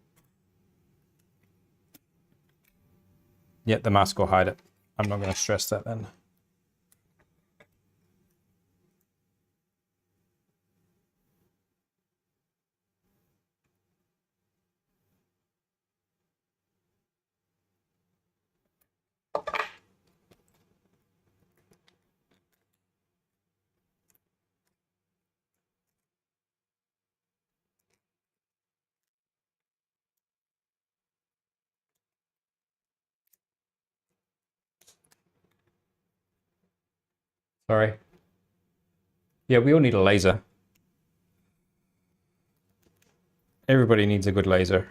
Yeah, the mask will hide it. I'm not going to stress that then. Sorry. Yeah, we all need a laser. Everybody needs a good laser.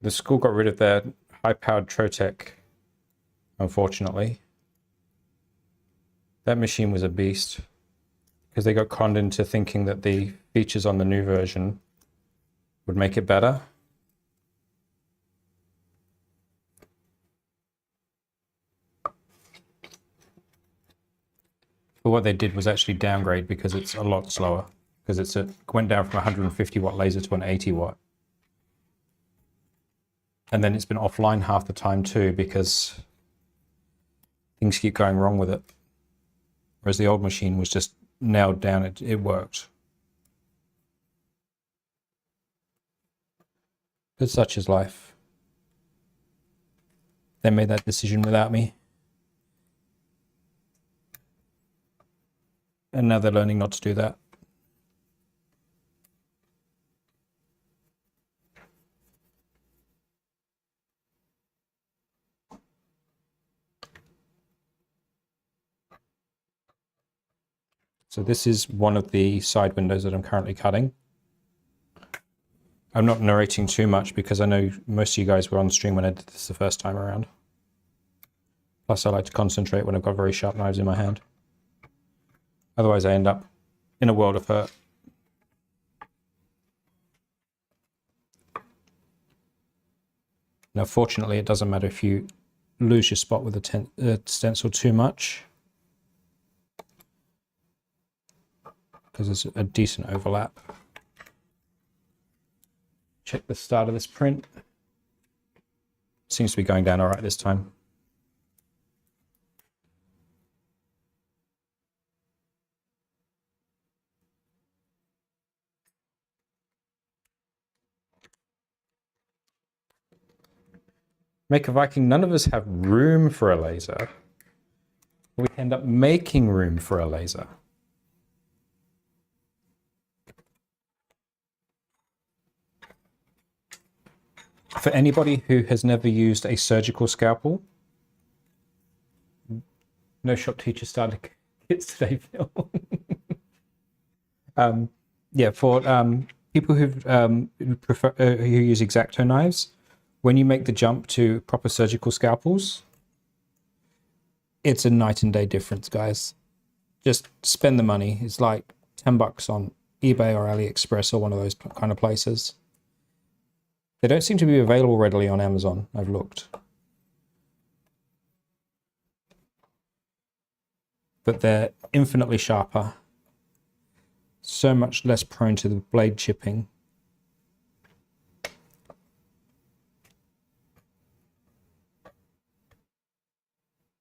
The school got rid of their high-powered Trotec, unfortunately. That machine was a beast because they got conned into thinking that the features on the new version would make it better. But what they did was actually downgrade because it's a lot slower, because it went down from a 150 watt laser to an 80 watt. And then it's been offline half the time too because things keep going wrong with it. Whereas the old machine was just nailed down, it worked. But such is life. They made that decision without me. And now they're learning not to do that. So this is one of the side windows that I'm currently cutting. I'm not narrating too much because I know most of you guys were on stream when I did this the first time around. Plus I like to concentrate when I've got very sharp knives in my hand. Otherwise I end up in a world of hurt. Now fortunately it doesn't matter if you lose your spot with the stencil too much, because there's a decent overlap. Check the start of this print. Seems to be going down all right this time. Make a Viking, none of us have room for a laser. We end up making room for a laser. For anybody who has never used a surgical scalpel, no shop teacher starter kits today, Phil. Yeah, for people who prefer who use X-Acto knives, when you make the jump to proper surgical scalpels, it's a night and day difference, guys. Just spend the money. It's like $10 on eBay or AliExpress or one of those kind of places. They don't seem to be available readily on Amazon, I've looked. But they're infinitely sharper. So much less prone to the blade chipping.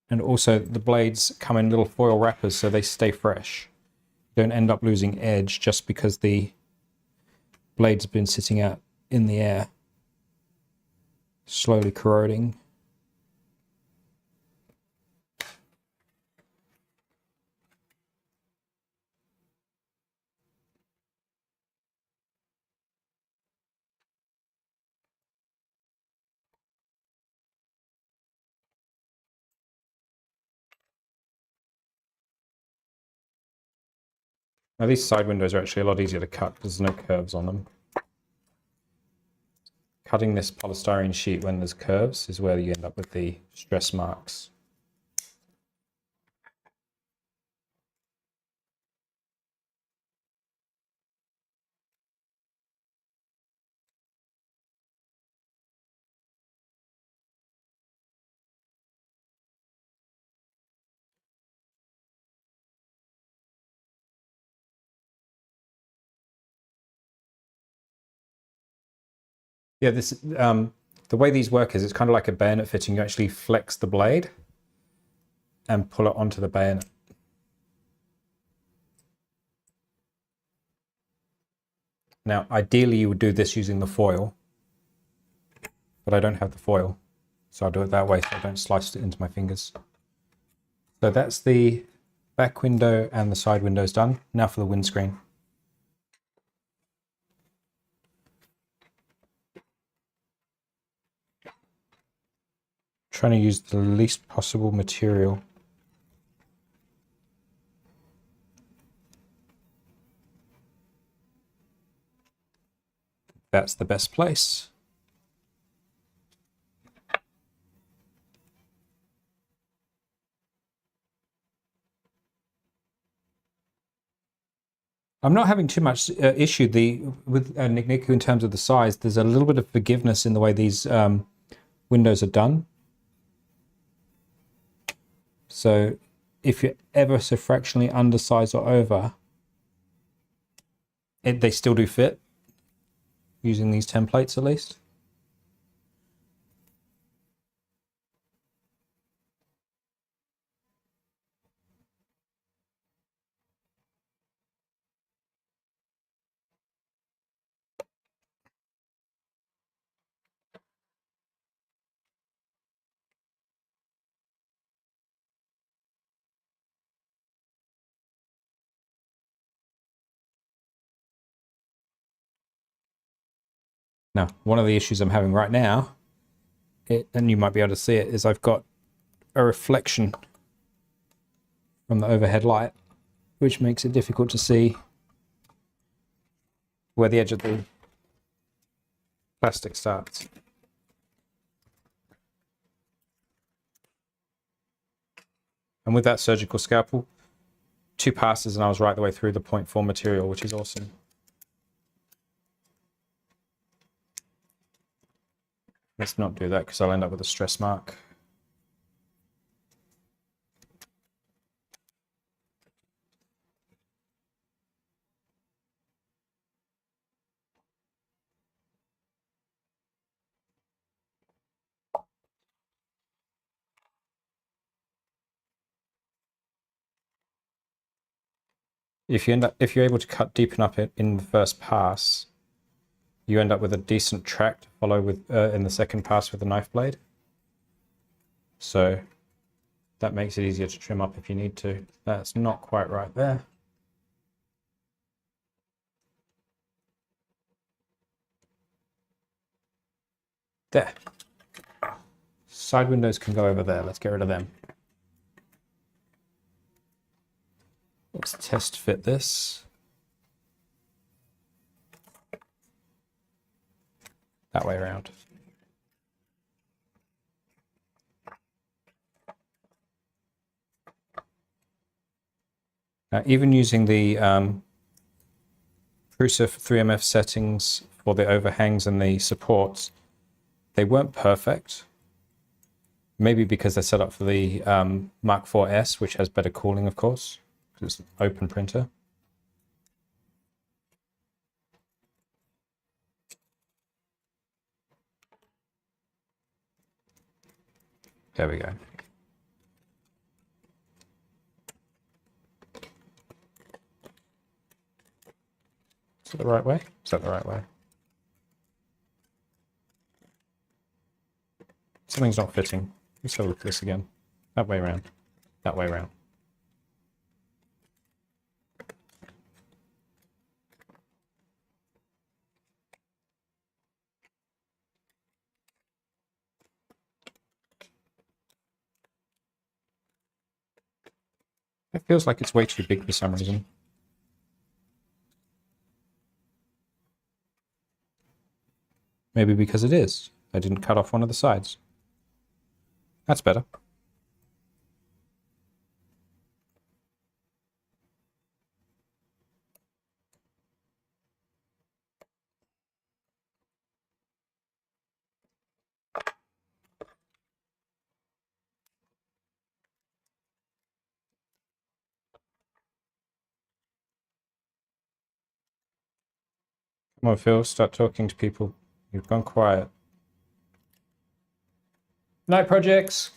And also the blades come in little foil wrappers so they stay fresh. You don't end up losing edge just because the blade's been sitting out in the air, slowly corroding. Now these side windows are actually a lot easier to cut because there's no curves on them. Cutting this polystyrene sheet when there's curves is where you end up with the stress marks. Yeah, this the way these work is it's kind of like a bayonet fitting. You actually flex the blade and pull it onto the bayonet. Now, ideally you would do this using the foil, but I don't have the foil, so I'll do it that way so I don't slice it into my fingers. So that's the back window and the side windows done. Now for the windscreen. Trying to use the least possible material That's the best place. I'm not having too much issue with Niku in terms of the size. There's a little bit of forgiveness in the way these windows are done. So if you're ever so fractionally undersized or over, they still do fit using these templates at least. Now, one of the issues I'm having right now, and you might be able to see it, is I've got a reflection from the overhead light, which makes it difficult to see where the edge of the plastic starts. And with that surgical scalpel, 2 passes and I was right the way through the 0.4 material, which is awesome. Let's not do that because I'll end up with a stress mark. If you're able to cut deep enough in the first pass, you end up with a decent track to follow with in the second pass with the knife blade. So that makes it easier to trim up if you need to. That's not quite right there. There. Side windows can go over there. Let's get rid of them. Let's test fit this. That way around. Now, even using the Prusa 3MF settings for the overhangs and the supports, they weren't perfect. Maybe because they're set up for the Mark IV's, which has better cooling, of course, because it's an open printer. There we go. Is that the right way? Is that the right way? Something's not fitting. Let's have a look at this again. That way around. That way around. It feels like it's way too big for some reason. Maybe because it is. I didn't cut off one of the sides. That's better. Come on, Phil, start talking to people. You've gone quiet. Night projects.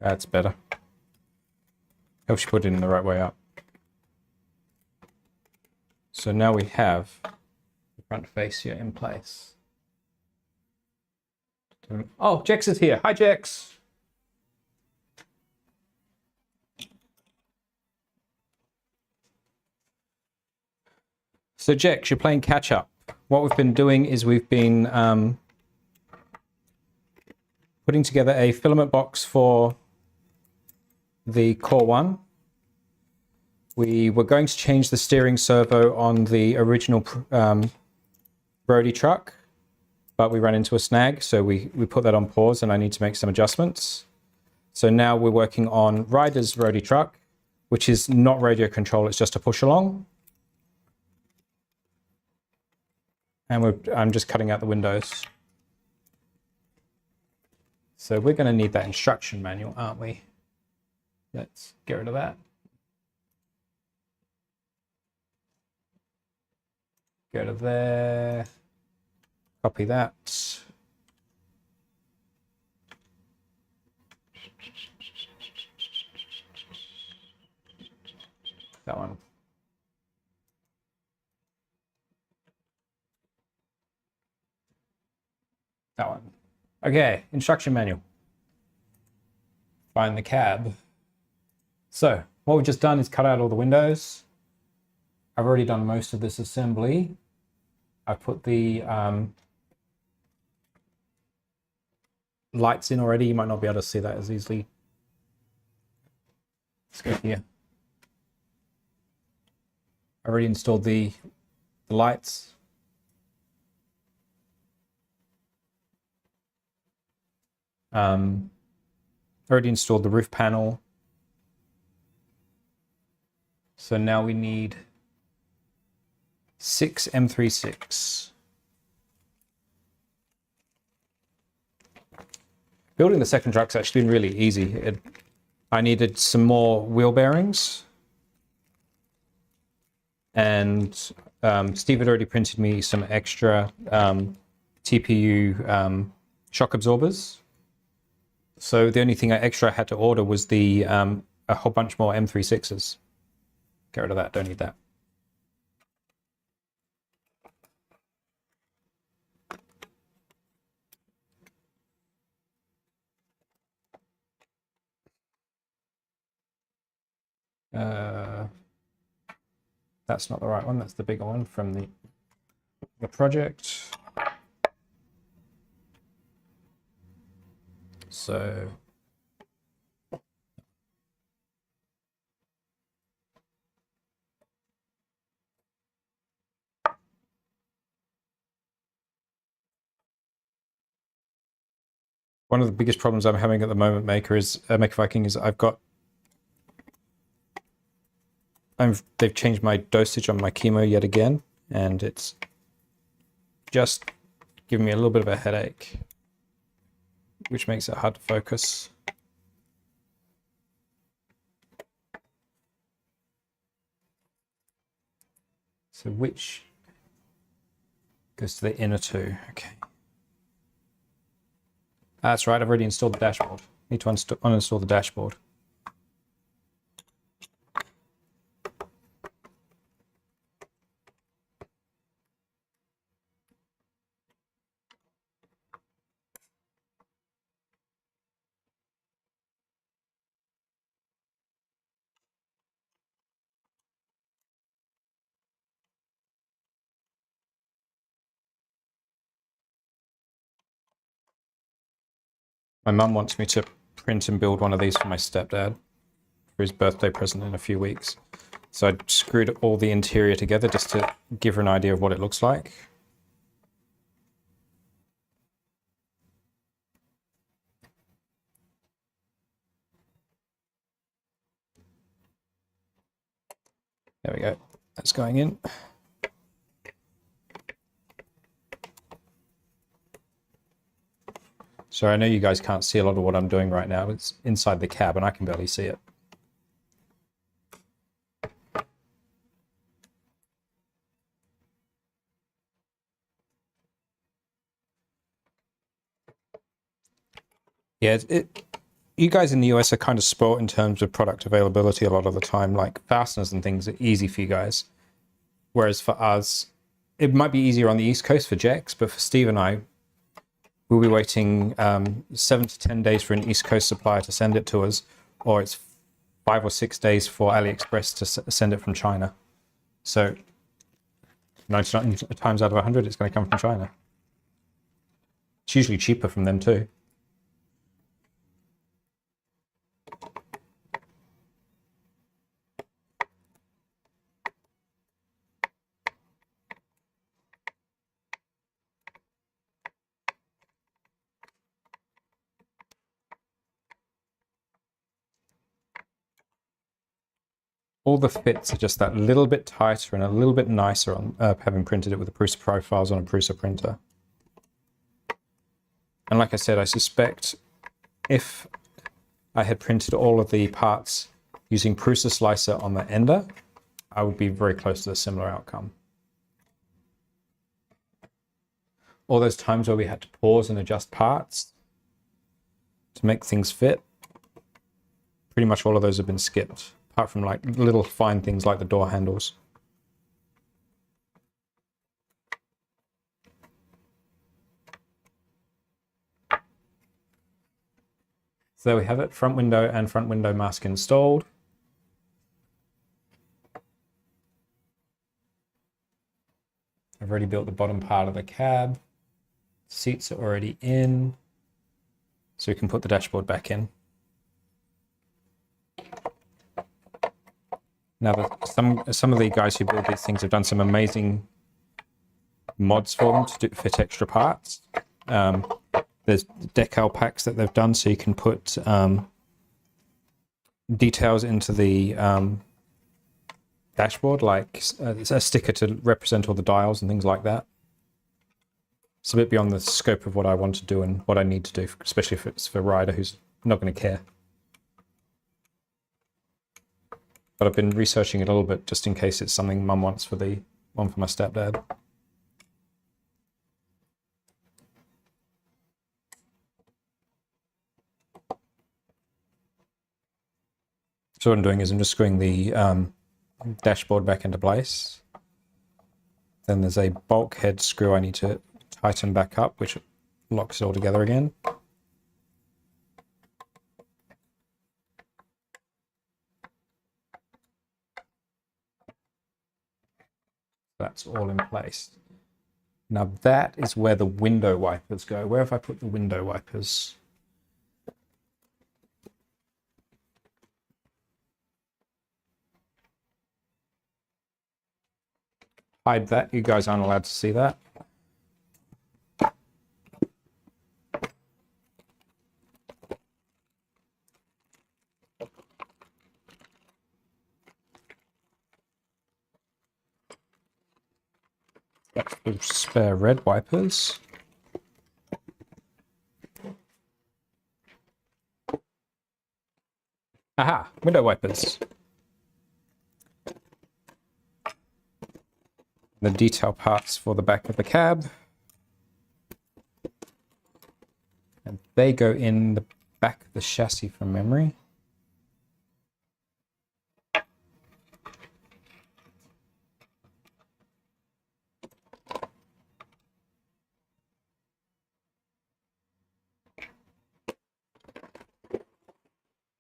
That's better. Helps you put it in the right way up. So now we have the front fascia in place. Oh, Jex is here. Hi, Jex. So Jex, you're playing catch up. What we've been doing is we've been putting together a filament box for the Core One. We were going to change the steering servo on the original Roady Truck, but we ran into a snag, so we put that on pause and I need to make some adjustments. So now we're working on Ryder's Roady Truck, which is not radio control, it's just a push along. And I'm just cutting out the windows. So we're going to need that instruction manual, aren't we? Let's get rid of that. Go to there. Copy that. That one. That one. Okay, instruction manual. Find the cab. So what we've just done is cut out all the windows. I've already done most of this assembly. I've put the lights in already. You might not be able to see that as easily. Let's go here. I already installed the lights. Already installed the roof panel. So now we need 6 M36. Building the second truck's actually been really easy. I needed some more wheel bearings. And Steve had already printed me some extra TPU shock absorbers. So the only thing extra I had to order was the a whole bunch more M36s. Get rid of that, don't need that. That's not the right one, that's the bigger one from the project. So one of the biggest problems I'm having at the moment, Maker Viking, is they've changed my dosage on my chemo yet again, and it's just giving me a little bit of a headache, which makes it hard to focus. So which goes to the inner two? Okay. That's right, I've already installed the dashboard. Need to uninstall the dashboard. My mum wants me to print and build one of these for my stepdad for his birthday present in a few weeks. So I screwed all the interior together just to give her an idea of what it looks like. There we go. That's going in. So I know you guys can't see a lot of what I'm doing right now. It's inside the cab and I can barely see it. Yeah, you guys in the US are kind of spoiled in terms of product availability a lot of the time. Like fasteners and things are easy for you guys. Whereas for us, it might be easier on the East Coast for Jex, but for Steve and I, we'll be waiting 7 to 10 days for an East Coast supplier to send it to us, or it's 5 or 6 days for AliExpress to send it from China. So 99 times out of 100, it's going to come from China. It's usually cheaper from them too. All the fits are just that little bit tighter and a little bit nicer on having printed it with the Prusa profiles on a Prusa printer. And like I said, I suspect if I had printed all of the parts using Prusa Slicer on the ender, I would be very close to a similar outcome. All those times where we had to pause and adjust parts to make things fit, pretty much all of those have been skipped, apart from like little fine things like the door handles. So there we have it, front window and front window mask installed. I've already built the bottom part of the cab. Seats are already in, so we can put the dashboard back in. Now, some of the guys who build these things have done some amazing mods for them to fit extra parts. There's decal packs that they've done, so you can put details into the dashboard, like a sticker to represent all the dials and things like that. It's a bit beyond the scope of what I want to do and what I need to do, especially if it's for a rider who's not going to care. But I've been researching it a little bit just in case it's something Mum wants for the one for my stepdad. So what I'm doing is I'm just screwing the dashboard back into place. Then there's a bulkhead screw I need to tighten back up, which locks it all together again. That's all in place. Now that is where the window wipers go. Where have I put the window wipers? Hide that, you guys aren't allowed to see that. That's the spare red wipers. Aha, window wipers. The detail parts for the back of the cab. And they go in the back of the chassis from memory.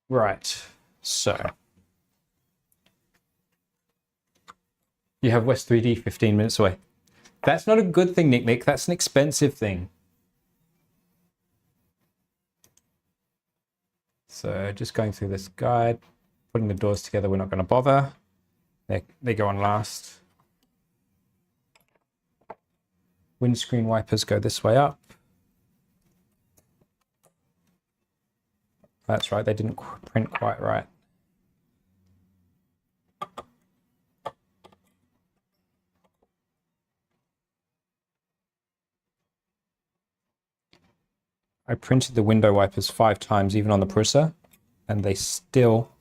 Right, so you have West 3D 15 minutes away. That's not a good thing, Nick. That's an expensive thing. So just going through this guide, putting the doors together, we're not going to bother. They go on last. Windscreen wipers go this way up. That's right, they didn't print quite right. I printed the window wipers 5 times, even on the Prusa, and they still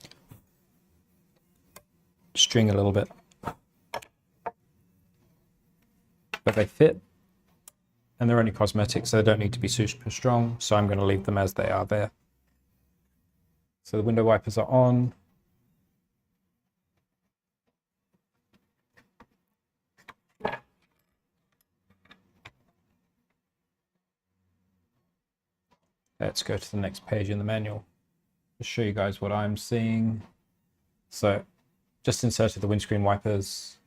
string a little bit. But they fit, and they're only cosmetic, so they don't need to be super strong, so I'm going to leave them as they are there. So the window wipers are on. Let's go to the next page in the manual to show you guys what I'm seeing. So just inserted the windscreen wipers.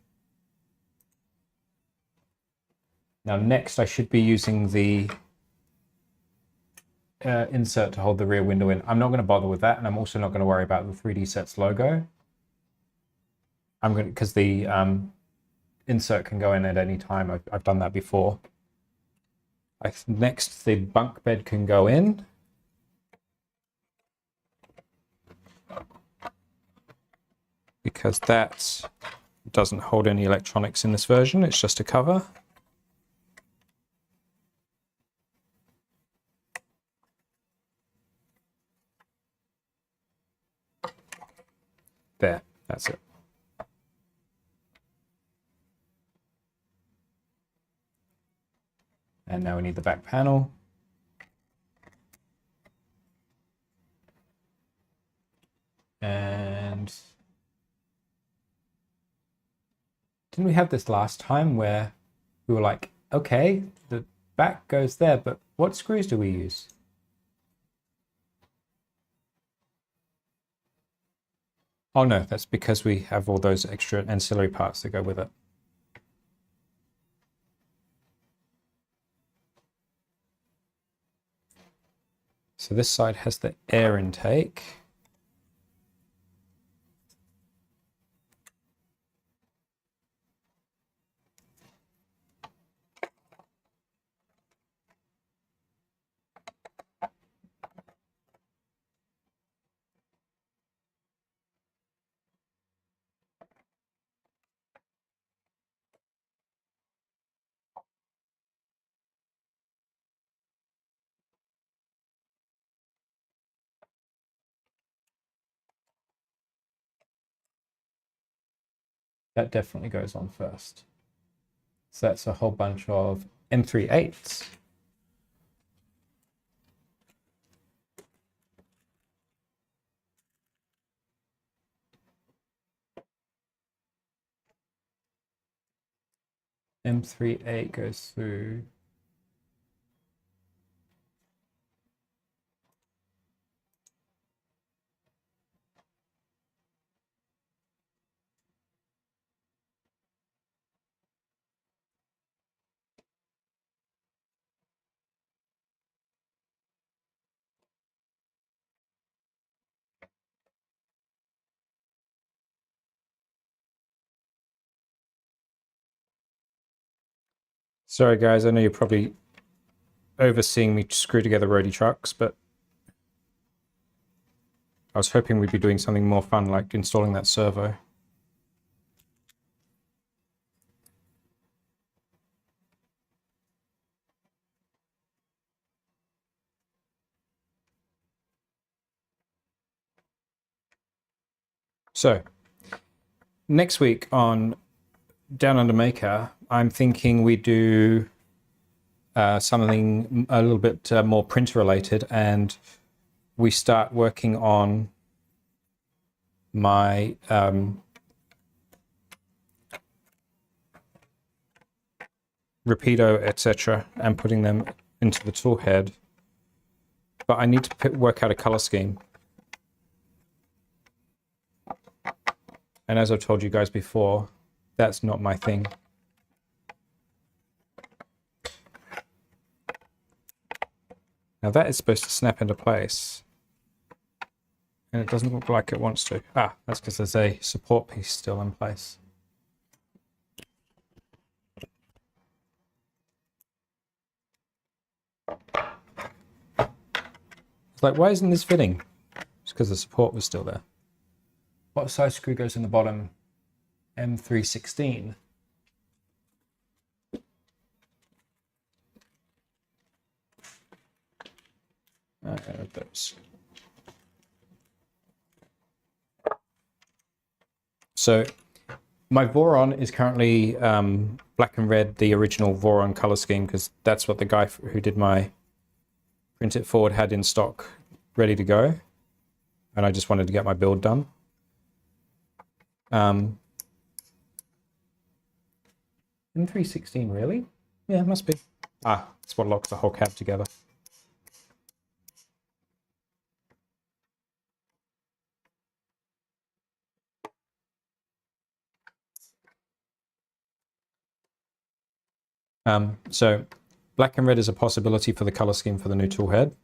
Now next I should be using the insert to hold the rear window in. I'm not going to bother with that, and I'm also not going to worry about the 3D Sets logo. I'm going to, because the insert can go in at any time. I've done that before. Next, the bunk bed can go in. Because that doesn't hold any electronics in this version, it's just a cover. There, that's it. And now we need the back panel. And didn't we have this last time where we were like, okay, the back goes there, but what screws do we use? Oh no, that's because we have all those extra ancillary parts that go with it. So this side has the air intake. That definitely goes on first. So that's a whole bunch of M3/8s. M3/8 goes through. Sorry guys, I know you're probably overseeing me screw together roadie trucks, but I was hoping we'd be doing something more fun like installing that servo. So, next week on Down Under Maker, I'm thinking we do something a little bit more printer related, and we start working on my Rapido, etc., and putting them into the tool head. But I need to work out a color scheme. And as I've told you guys before, that's not my thing. Now that is supposed to snap into place. And it doesn't look like it wants to. Ah, that's because there's a support piece still in place. It's like, why isn't this fitting? It's because the support was still there. What size screw goes in the bottom? M316. Those. So my Voron is currently black and red, the original Voron color scheme, because that's what the guy who did my print it forward had in stock ready to go. And I just wanted to get my build done. M316, really? Yeah, it must be. Ah, it's what locks the whole cab together. So black and red is a possibility for the color scheme for the new tool head,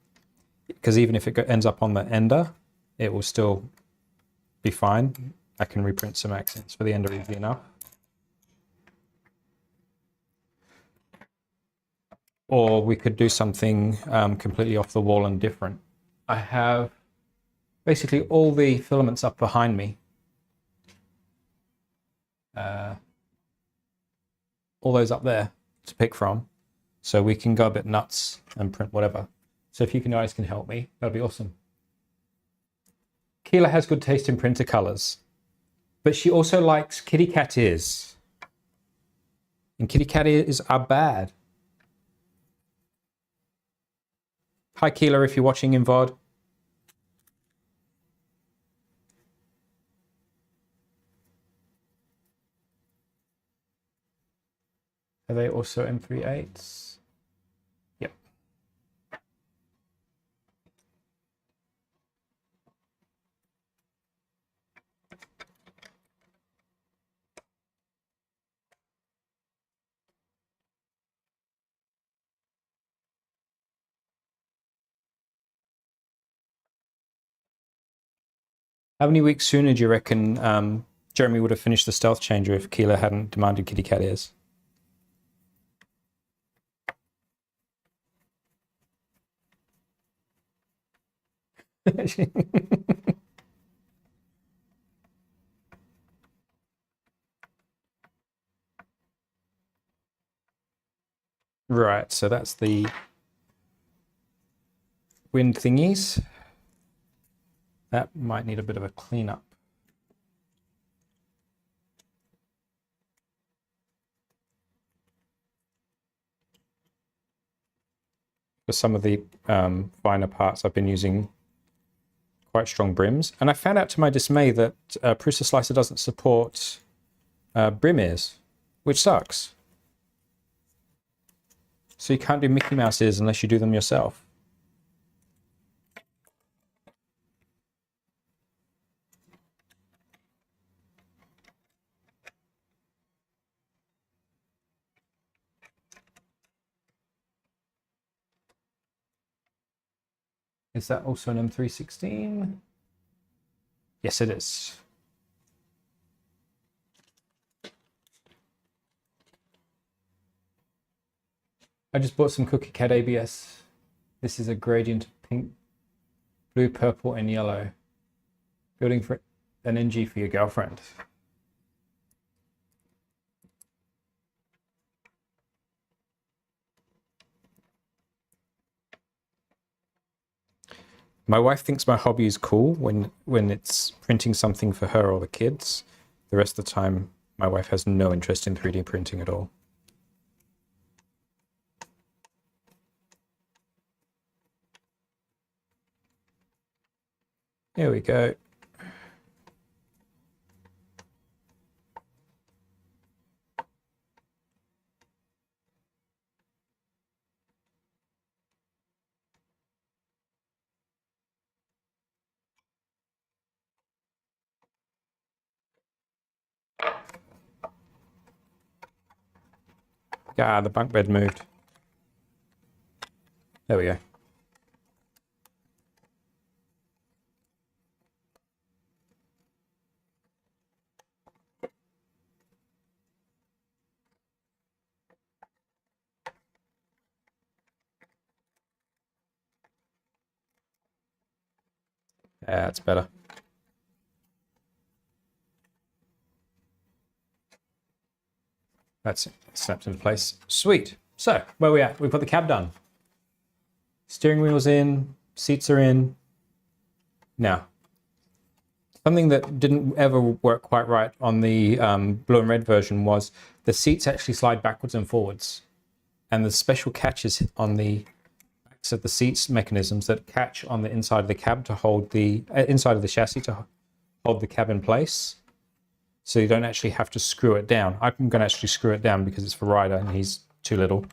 because even if it ends up on the ender, it will still be fine. I can reprint some accents for the ender easy enough. Or we could do something completely off the wall and different. I have basically all the filaments up behind me. All those up there to pick from. So we can go a bit nuts and print whatever. So if you guys can help me, that'd be awesome. Keela has good taste in printer colors, but she also likes kitty cat ears. And kitty cat ears are bad. Hi Keela, if you're watching in VOD. Are they also M38s? Yep. How many weeks sooner do you reckon Jeremy would have finished the stealth changer if Keela hadn't demanded kitty cat ears? Right, so that's the wind thingies. That might need a bit of a cleanup. For some of the finer parts, I've been using quite strong brims. And I found out to my dismay that Prusa Slicer doesn't support brim ears, which sucks. So you can't do Mickey Mouse ears unless you do them yourself. Is that also an M316? Yes, it is. I just bought some Cookie Cat ABS. This is a gradient of pink, blue, purple, and yellow. Building for an NG for your girlfriend. My wife thinks my hobby is cool when it's printing something for her or the kids. The rest of the time, my wife has no interest in 3D printing at all. Here we go. Ah, the bunk bed moved. There we go. Yeah, that's better. That's it. Snapped into place. Sweet. So, where are we at? We've got the cab done. Steering wheel's in, seats are in. Now, something that didn't ever work quite right on the blue and red version was the seats actually slide backwards and forwards. And the special catches on the backs of the seats mechanisms that catch on the inside of the cab to hold the inside of the chassis to hold the cab in place. So you don't actually have to screw it down. I'm going to actually screw it down because it's for Ryder and he's too little.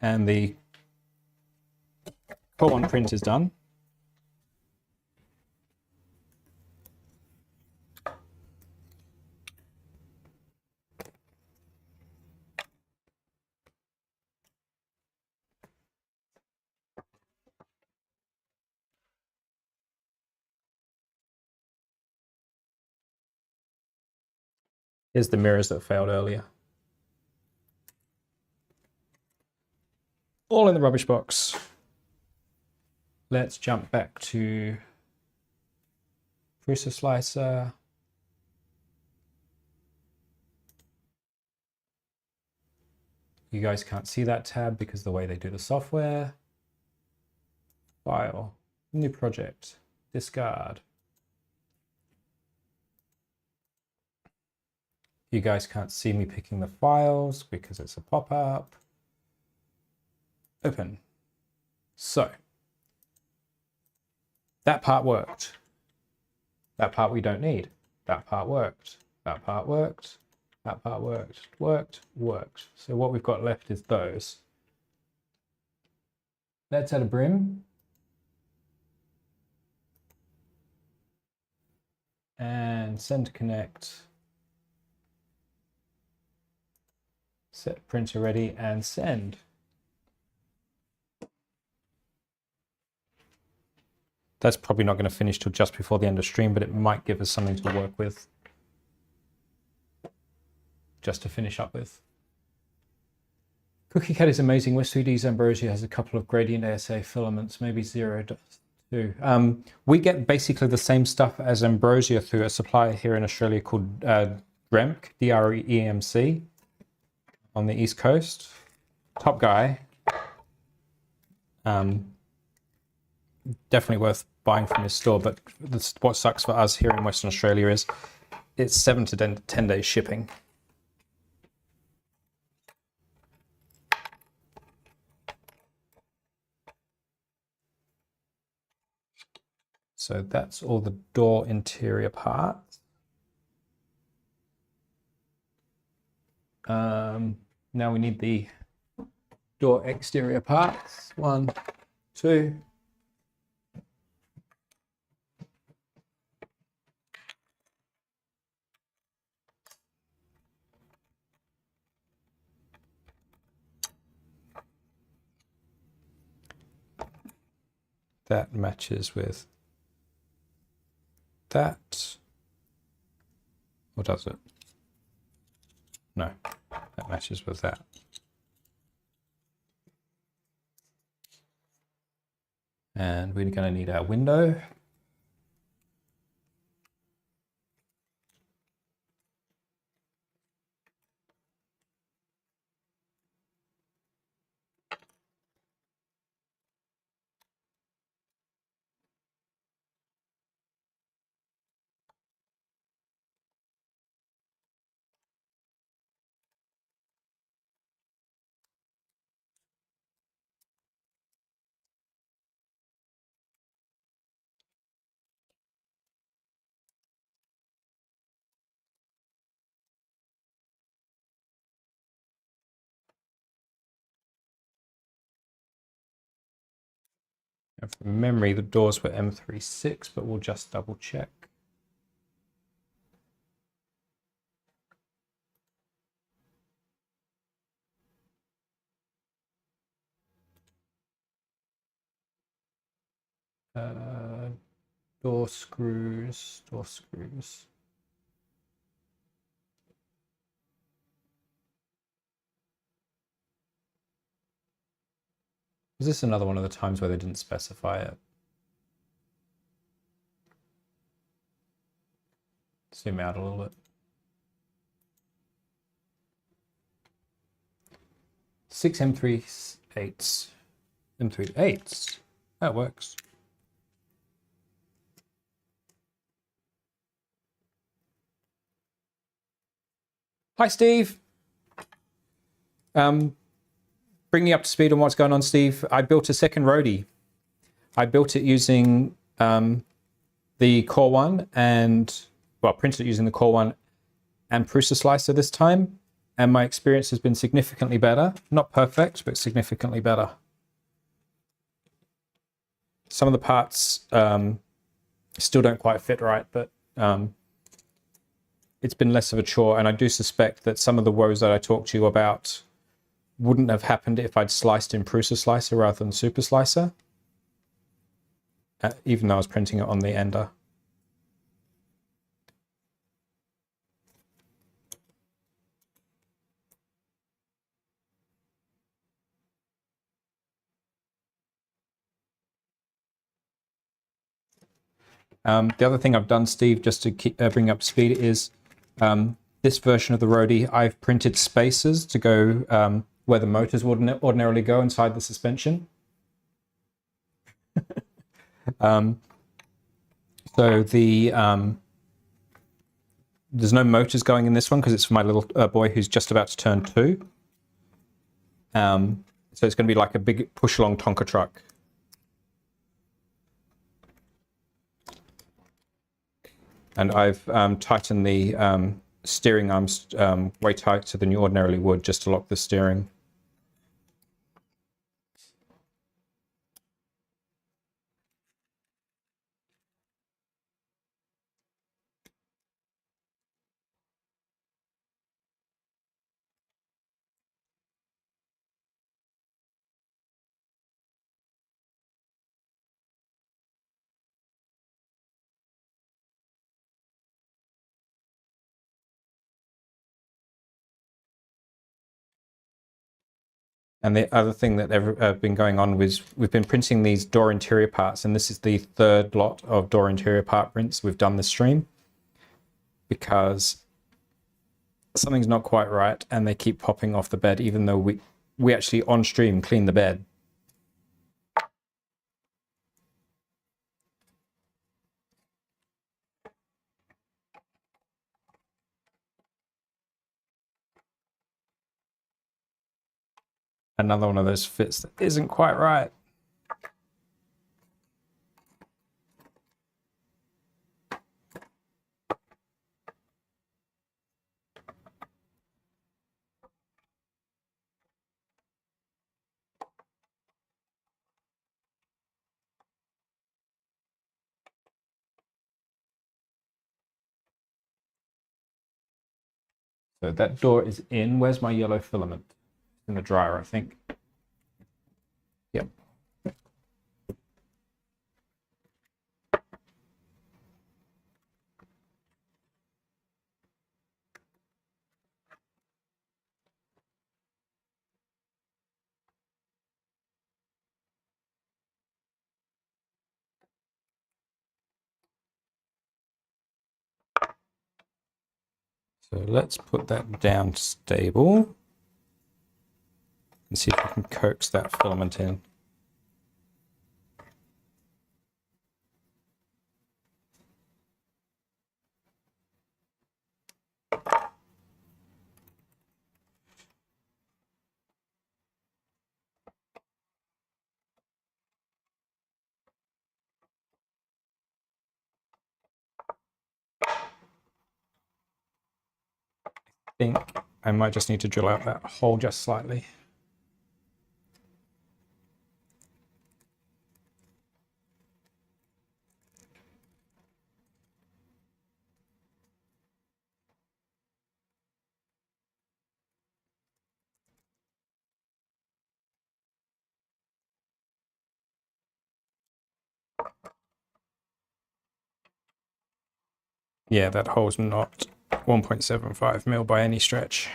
And the Core One print is done. Here's the mirrors that failed earlier. All in the rubbish box. Let's jump back to Prusa Slicer. You guys can't see that tab because of the way they do the software. File, new project, discard. You guys can't see me picking the files because it's a pop-up. Open. So, that part worked. That part we don't need. That part worked. That part worked. That part worked. Worked. So what we've got left is those. Let's add a brim. And send to connect. Set printer ready and send. That's probably not going to finish till just before the end of stream, but it might give us something to work with. Just to finish up with. Cookie Cat is amazing. West 3D's Ambrosia has a couple of gradient ASA filaments, maybe 0.2. We get basically the same stuff as Ambrosia through a supplier here in Australia called Dremc, D-R-E-M-C, on the East Coast. Top guy. Definitely worth buying from his store, but what sucks for us here in Western Australia is it's 7 to 10 days shipping. So that's all the door interior parts. Now we need the door exterior parts. 1, 2. That matches with that. Or does it? No, that matches with that. And we're going to need our window. And from memory, the doors were M36, but we'll just double check. Door screws. Is this another one of the times where they didn't specify it? Zoom out a little bit. 6 M38s. M38s. That works. Hi, Steve. Bring me up to speed on what's going on, Steve. I built a second Roady. I built it using the Core One and, well, printed it using the Core One and Prusa Slicer this time. And my experience has been significantly better. Not perfect, but significantly better. Some of the parts still don't quite fit right, but it's been less of a chore. And I do suspect that some of the woes that I talked to you about wouldn't have happened if I'd sliced in Prusa Slicer rather than Super Slicer, even though I was printing it on the Ender. The other thing I've done, Steve, just to keep, bring up speed, is this version of the Roady, I've printed spacers to go where the motors would ordinarily go inside the suspension. So there's no motors going in this one because it's for my little boy who's just about to turn 2. So it's going to be like a big push-along Tonka truck. And I've tightened the steering arms way tighter than you ordinarily would, just to lock the steering. And the other thing that have been going on was we've been printing these door interior parts, and this is the 3rd lot of door interior part prints we've done this stream, because something's not quite right and they keep popping off the bed, even though we actually on stream clean the bed. Another one of those fits that isn't quite right. So that door is in. Where's my yellow filament? In the dryer, I think. Yep. So let's put that down stable and see if we can coax that filament in. I think I might just need to drill out that hole just slightly. Yeah, that hole's not 1.75 mil by any stretch.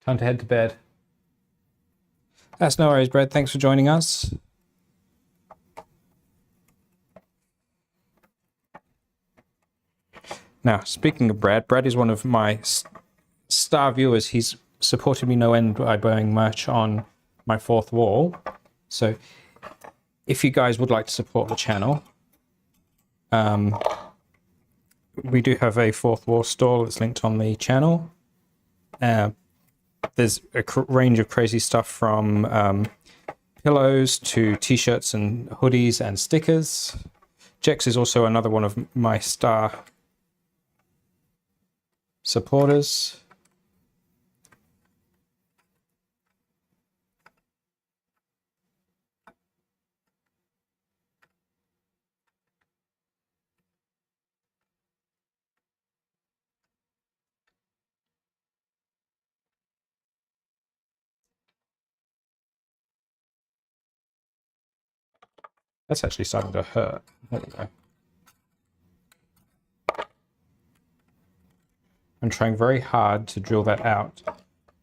Time to head to bed. That's no worries, Brad. Thanks for joining us. Now, speaking of Brad, Brad is one of my star viewers. He's supported me no end by buying merch on my 4th wall. So if you guys would like to support the channel, we do have a 4th wall store that's linked on the channel. There's a range of crazy stuff from pillows to t-shirts and hoodies and stickers. Jex is also another one of my star supporters. That's actually starting to hurt. There we go. I'm trying very hard to drill that out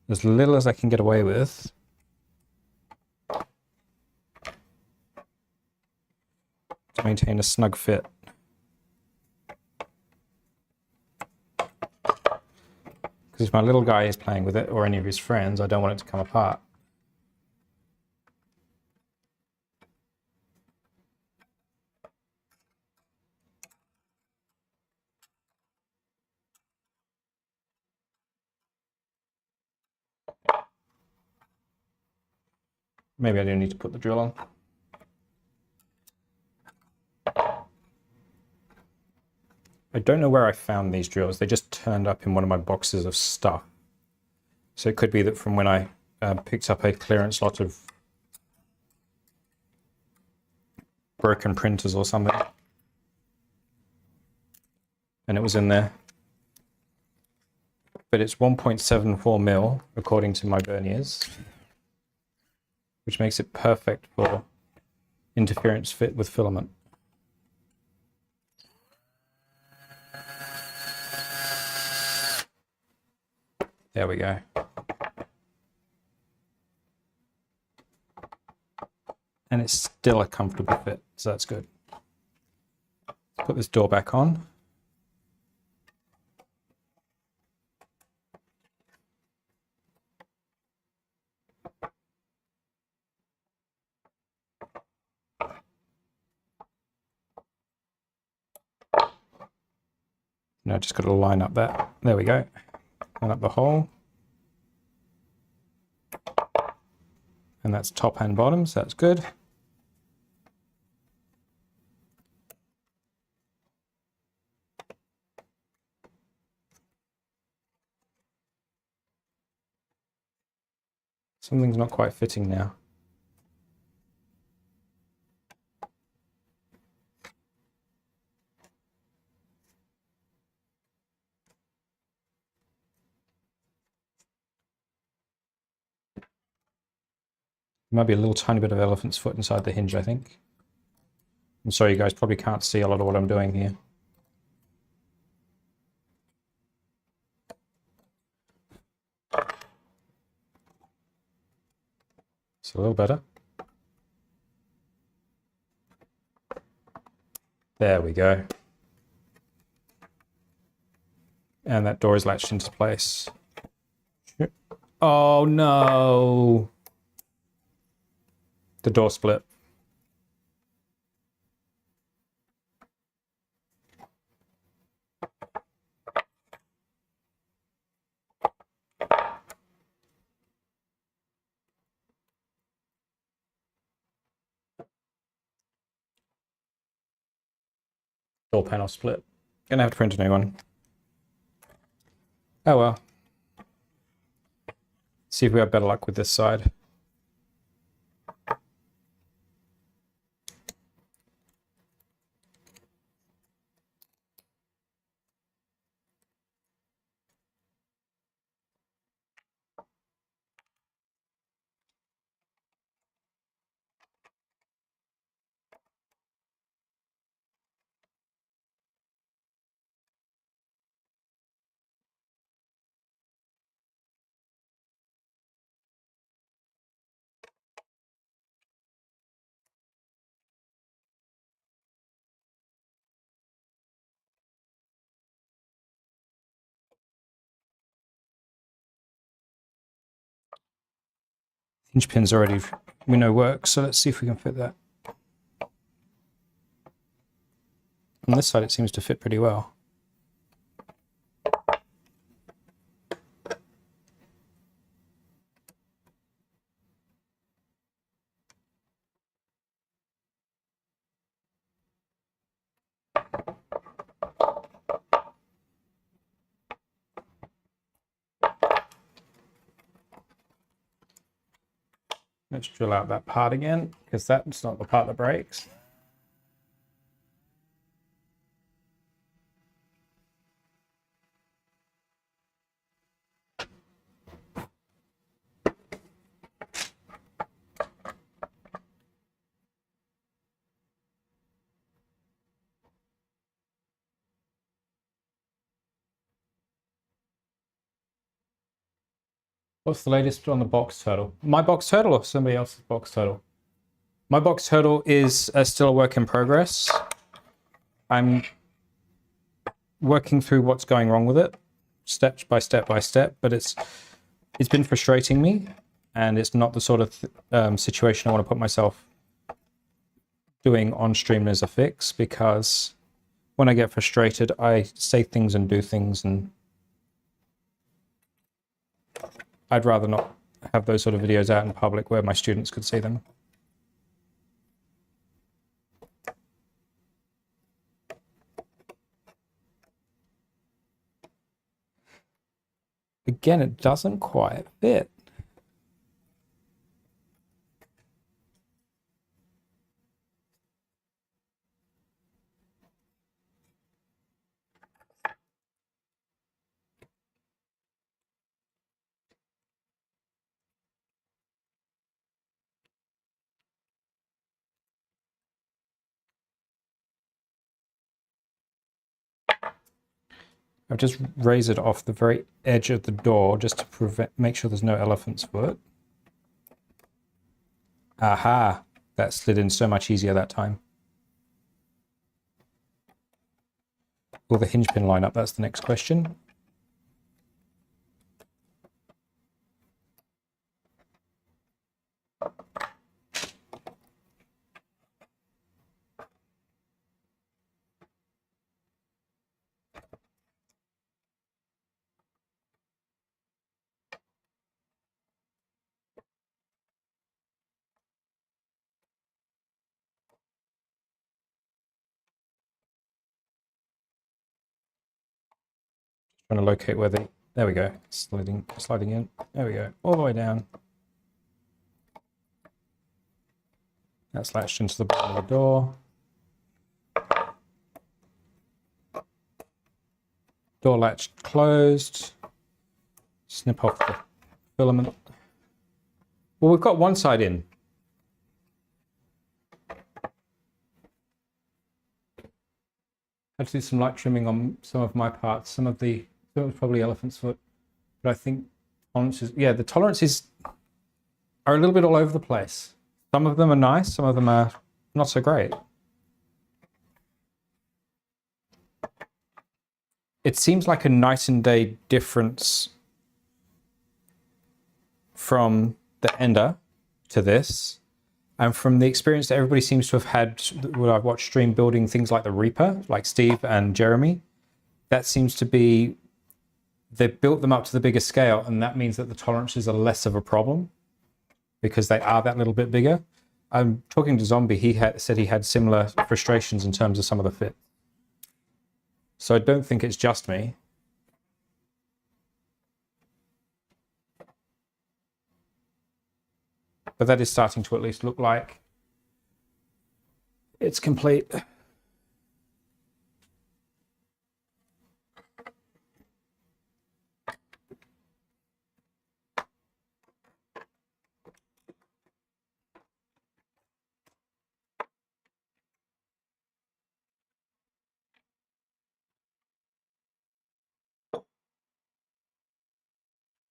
as little as I can get away with. To maintain a snug fit. Because if my little guy is playing with it, or any of his friends, I don't want it to come apart. Maybe I do need to put the drill on. I don't know where I found these drills. They just turned up in one of my boxes of stuff. So it could be that from when I picked up a clearance lot of broken printers or something. And it was in there. But it's 1.74 mil according to my verniers, which makes it perfect for interference fit with filament. There we go. And it's still a comfortable fit, so that's good. Let's put this door back on. Now just got to line up that. There we go. Line up the hole. And that's top and bottom, so that's good. Something's not quite fitting now. Might be a little tiny bit of elephant's foot inside the hinge, I think. I'm sorry, you guys probably can't see a lot of what I'm doing here. It's a little better. There we go. And that door is latched into place. Oh no! The door split. Door panel split. Gonna have to print a new one. Oh well. See if we have better luck with this side. Hinge pin's already, we know works, so let's see if we can fit that. On this side it seems to fit pretty well. Let's drill out that part again, because that's not the part that breaks. What's the latest on the box turtle? My box turtle or somebody else's box turtle? My box turtle is still a work in progress. I'm working through what's going wrong with it, step by step by step, but it's been frustrating me, and it's not the sort of situation I want to put myself doing on stream as a fix, because when I get frustrated, I say things and do things, and I'd rather not have those sort of videos out in public where my students could see them. Again, it doesn't quite fit. I've just raised it off the very edge of the door just to make sure there's no elephant's foot. Aha! That slid in so much easier that time. Will the hinge pin line up? That's the next question. Trying to locate where the, there we go, sliding in. There we go, all the way down. That's latched into the bottom of the door. Door latch closed. Snip off the filament. Well, we've got one side in. Had to do some light trimming on some of my parts. Some of it was probably elephant's foot, but I think tolerances, yeah, the tolerances are a little bit all over the place. Some of them are nice, some of them are not so great. It seems like a night and day difference from the Ender to this, and from the experience that everybody seems to have had when I've watched stream building things like the Reaper, like Steve and Jeremy. That seems to be, they've built them up to the bigger scale, and that means that the tolerances are less of a problem because they are that little bit bigger. I'm talking to Zombie, he said he had similar frustrations in terms of some of the fit. So I don't think it's just me. But that is starting to at least look like it's complete.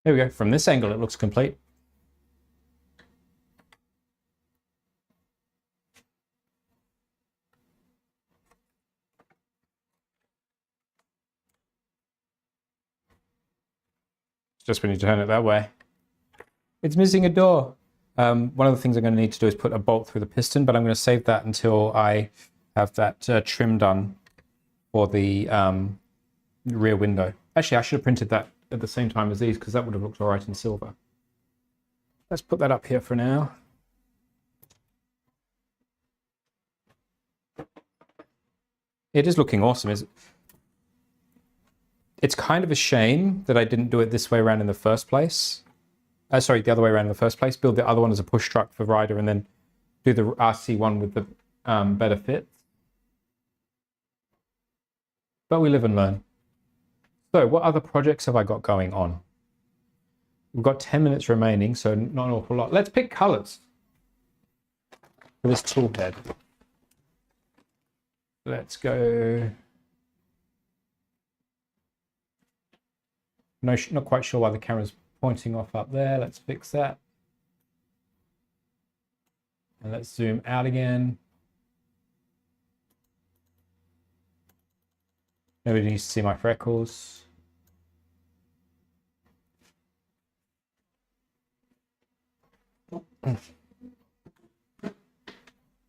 There we go. From this angle, it looks complete. Just when you turn it that way. It's missing a door. One of the things I'm going to need to do is put a bolt through the piston, but I'm going to save that until I have that trim done for the rear window. Actually, I should have printed that at the same time as these, because that would have looked all right in silver. Let's put that up here for now. It is looking awesome, isn't it? It's kind of a shame that I didn't do it this way around in the first place. Sorry, the other way around in the first place. Build the other one as a push truck for Ryder and then do the RC one with the better fit. But we live and learn. So what other projects have I got going on? We've got 10 minutes remaining, so not an awful lot. Let's pick colors for this tool head. Let's go. No, not quite sure why the camera's pointing off up there. Let's fix that. And let's zoom out again. Nobody needs to see my freckles.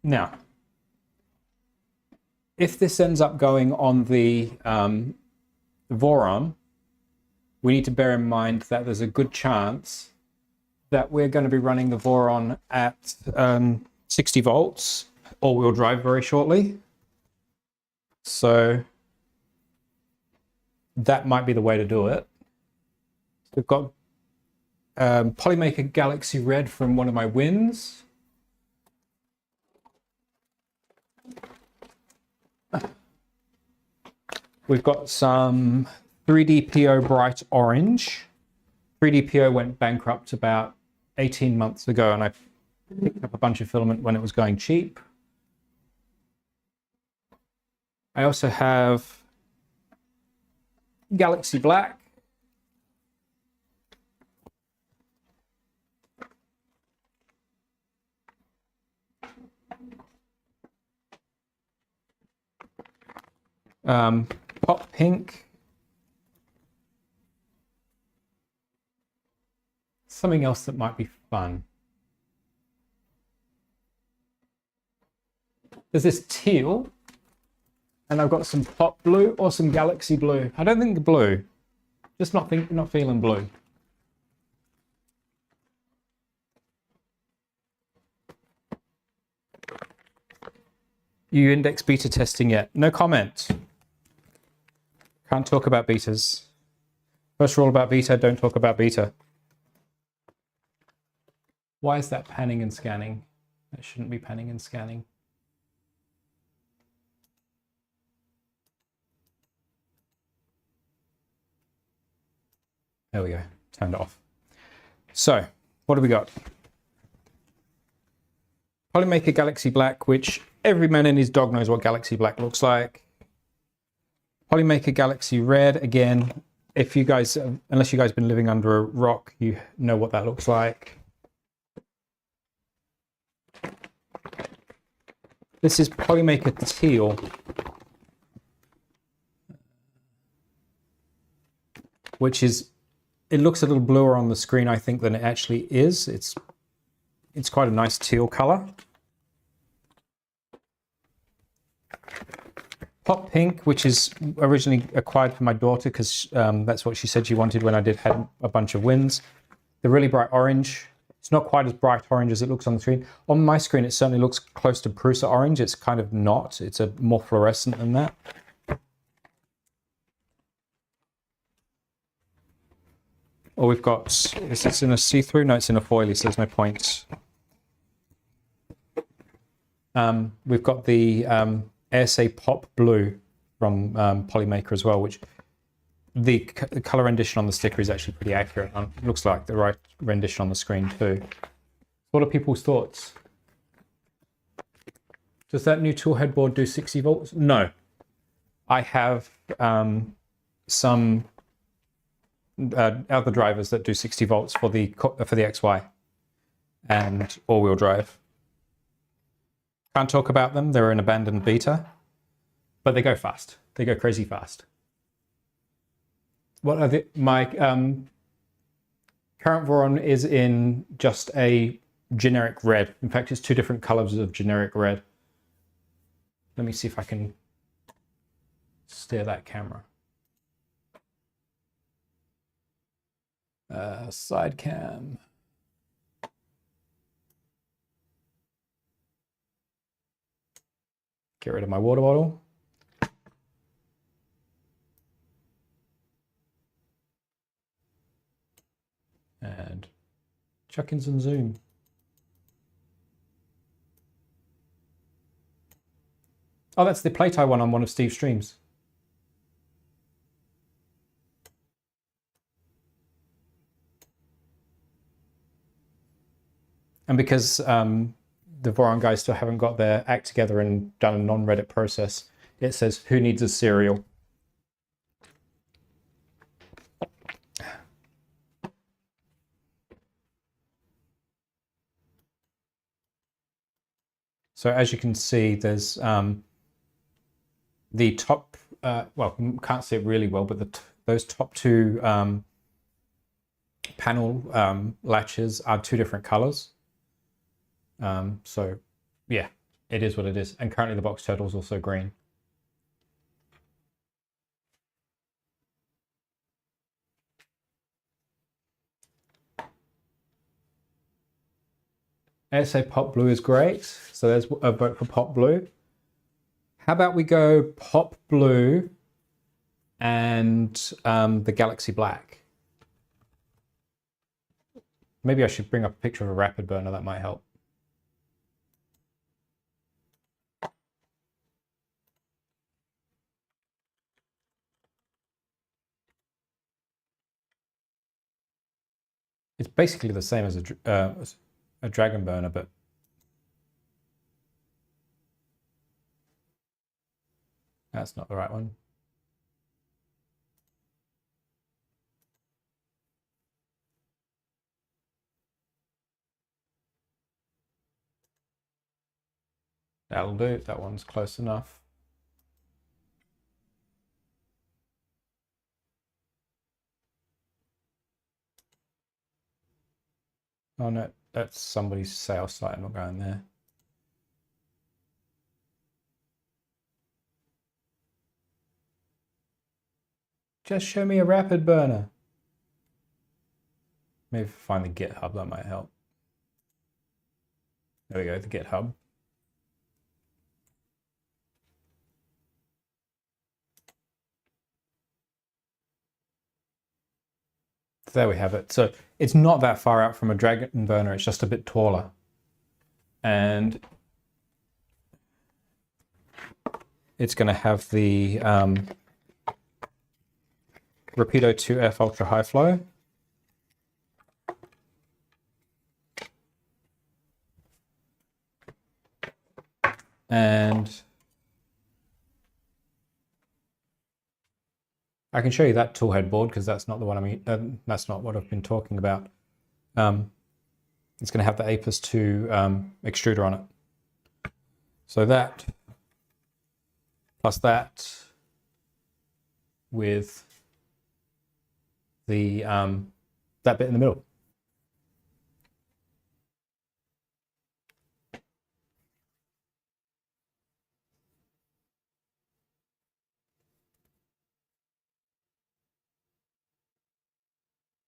Now, if this ends up going on the Voron, we need to bear in mind that there's a good chance that we're going to be running the Voron at 60 volts all-wheel drive very shortly. So that might be the way to do it. We've got Polymaker Galaxy Red from one of my wins. We've got some 3DPO Bright Orange. 3DPO went bankrupt about 18 months ago, and I picked up a bunch of filament when it was going cheap. I also have Galaxy Black. Pop Pink. Something else that might be fun. There's this teal, and I've got some Pop Blue or some Galaxy Blue. I don't think the blue. Just not feeling blue. You index beta testing yet? No comment. Can't talk about betas. First rule about beta, don't talk about beta. Why is that panning and scanning? That shouldn't be panning and scanning. There we go, turned it off. So, what do we got? Polymaker Galaxy Black, which every man and his dog knows what Galaxy Black looks like. Polymaker Galaxy Red, again, if you guys, unless you guys been living under a rock, you know what that looks like. This is Polymaker Teal, which is, it looks a little bluer on the screen, I think, than it actually is. It's quite a nice teal color. Pop Pink, which is originally acquired for my daughter because that's what she said she wanted when I had a bunch of wins. The really bright orange. It's not quite as bright orange as it looks on the screen. On my screen, it certainly looks close to Prusa Orange. It's kind of not. It's a more fluorescent than that. Or we've got, is this in a see-through? No, it's in a foily, so there's no point. We've got the ASA Pop Blue from Polymaker as well, which the color rendition on the sticker is actually pretty accurate. It looks like the right rendition on the screen too. What are people's thoughts? Does that new tool headboard do 60 volts? No. I have some other drivers that do 60 volts for the XY and all-wheel drive. Can't talk about them. They're an abandoned beta, but they go fast. They go crazy fast. What are my current Voron is in just a generic red. In fact, it's two different colors of generic red. Let me see if I can steer that camera. Side cam. Get rid of my water bottle. And chuck in some zoom. Oh, that's the plate I won on one of Steve's streams. And because the Voron guys still haven't got their act together and done a non-Reddit process, it says, who needs a cereal? So as you can see, there's the top, well, you can't see it really well, but those top two panel latches are two different colors. So yeah, it is what it is. And currently the box turtle is also green. ASA Pop Blue is great. So there's a vote for Pop Blue. How about we go Pop Blue and the Galaxy Black? Maybe I should bring up a picture of a rapid burner, that might help. It's basically the same as a dragon burner, but that's not the right one. That'll do. That one's close enough. Oh no, that's somebody's sales site. I'm not going there. Just show me a rapid burner. Maybe find the GitHub, that might help. There we go, the GitHub. There we have it. So it's not that far out from a dragon burner, it's just a bit taller. And it's going to have the Rapido 2F Ultra High Flow. And I can show you that tool head board because that's not the one that's not what I've been talking about. It's going to have the Apis 2 extruder on it. So that plus that with the that bit in the middle.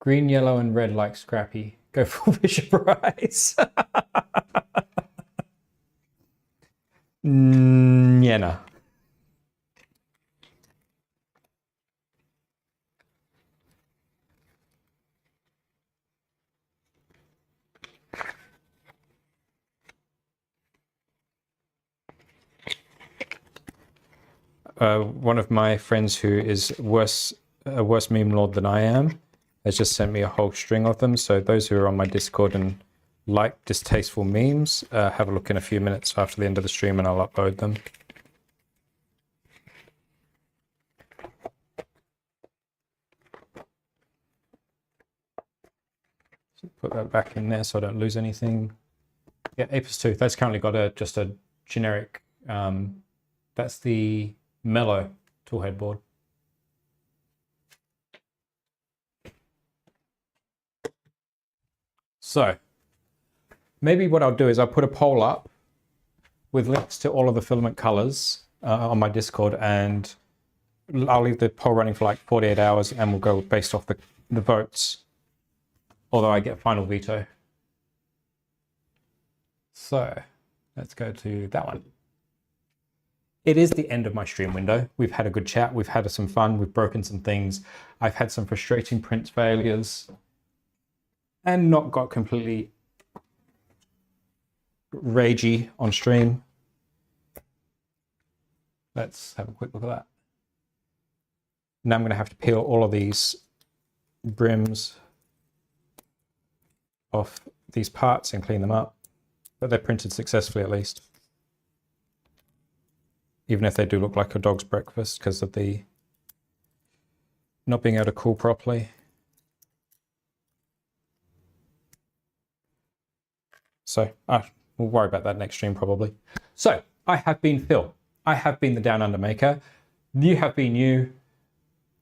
Green, yellow, and red like Scrappy. Go for Bishop Rice. Yeah, no. One of my friends who is a worse meme lord than I am has just sent me a whole string of them. So those who are on my Discord and like distasteful memes, have a look in a few minutes after the end of the stream and I'll upload them. So put that back in there so I don't lose anything. Yeah, Apis 2, that's currently got just a generic, that's the Mellow tool head board. So maybe what I'll do is I'll put a poll up with links to all of the filament colors on my Discord, and I'll leave the poll running for like 48 hours and we'll go based off the votes, although I get final veto. So let's go to that one. It is the end of my stream window. We've had a good chat. We've had some fun. We've broken some things. I've had some frustrating print failures and not got completely ragey on stream. Let's have a quick look at that. Now I'm going to have to peel all of these brims off these parts and clean them up, but they're printed successfully at least. Even if they do look like a dog's breakfast because of the not being able to cool properly. So We'll worry about that next stream probably. So I have been Phil. I have been the Down Under Maker. You have been you.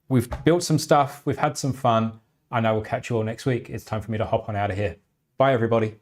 We've built some stuff. We've had some fun. And I will catch you all next week. It's time for me to hop on out of here. Bye, everybody.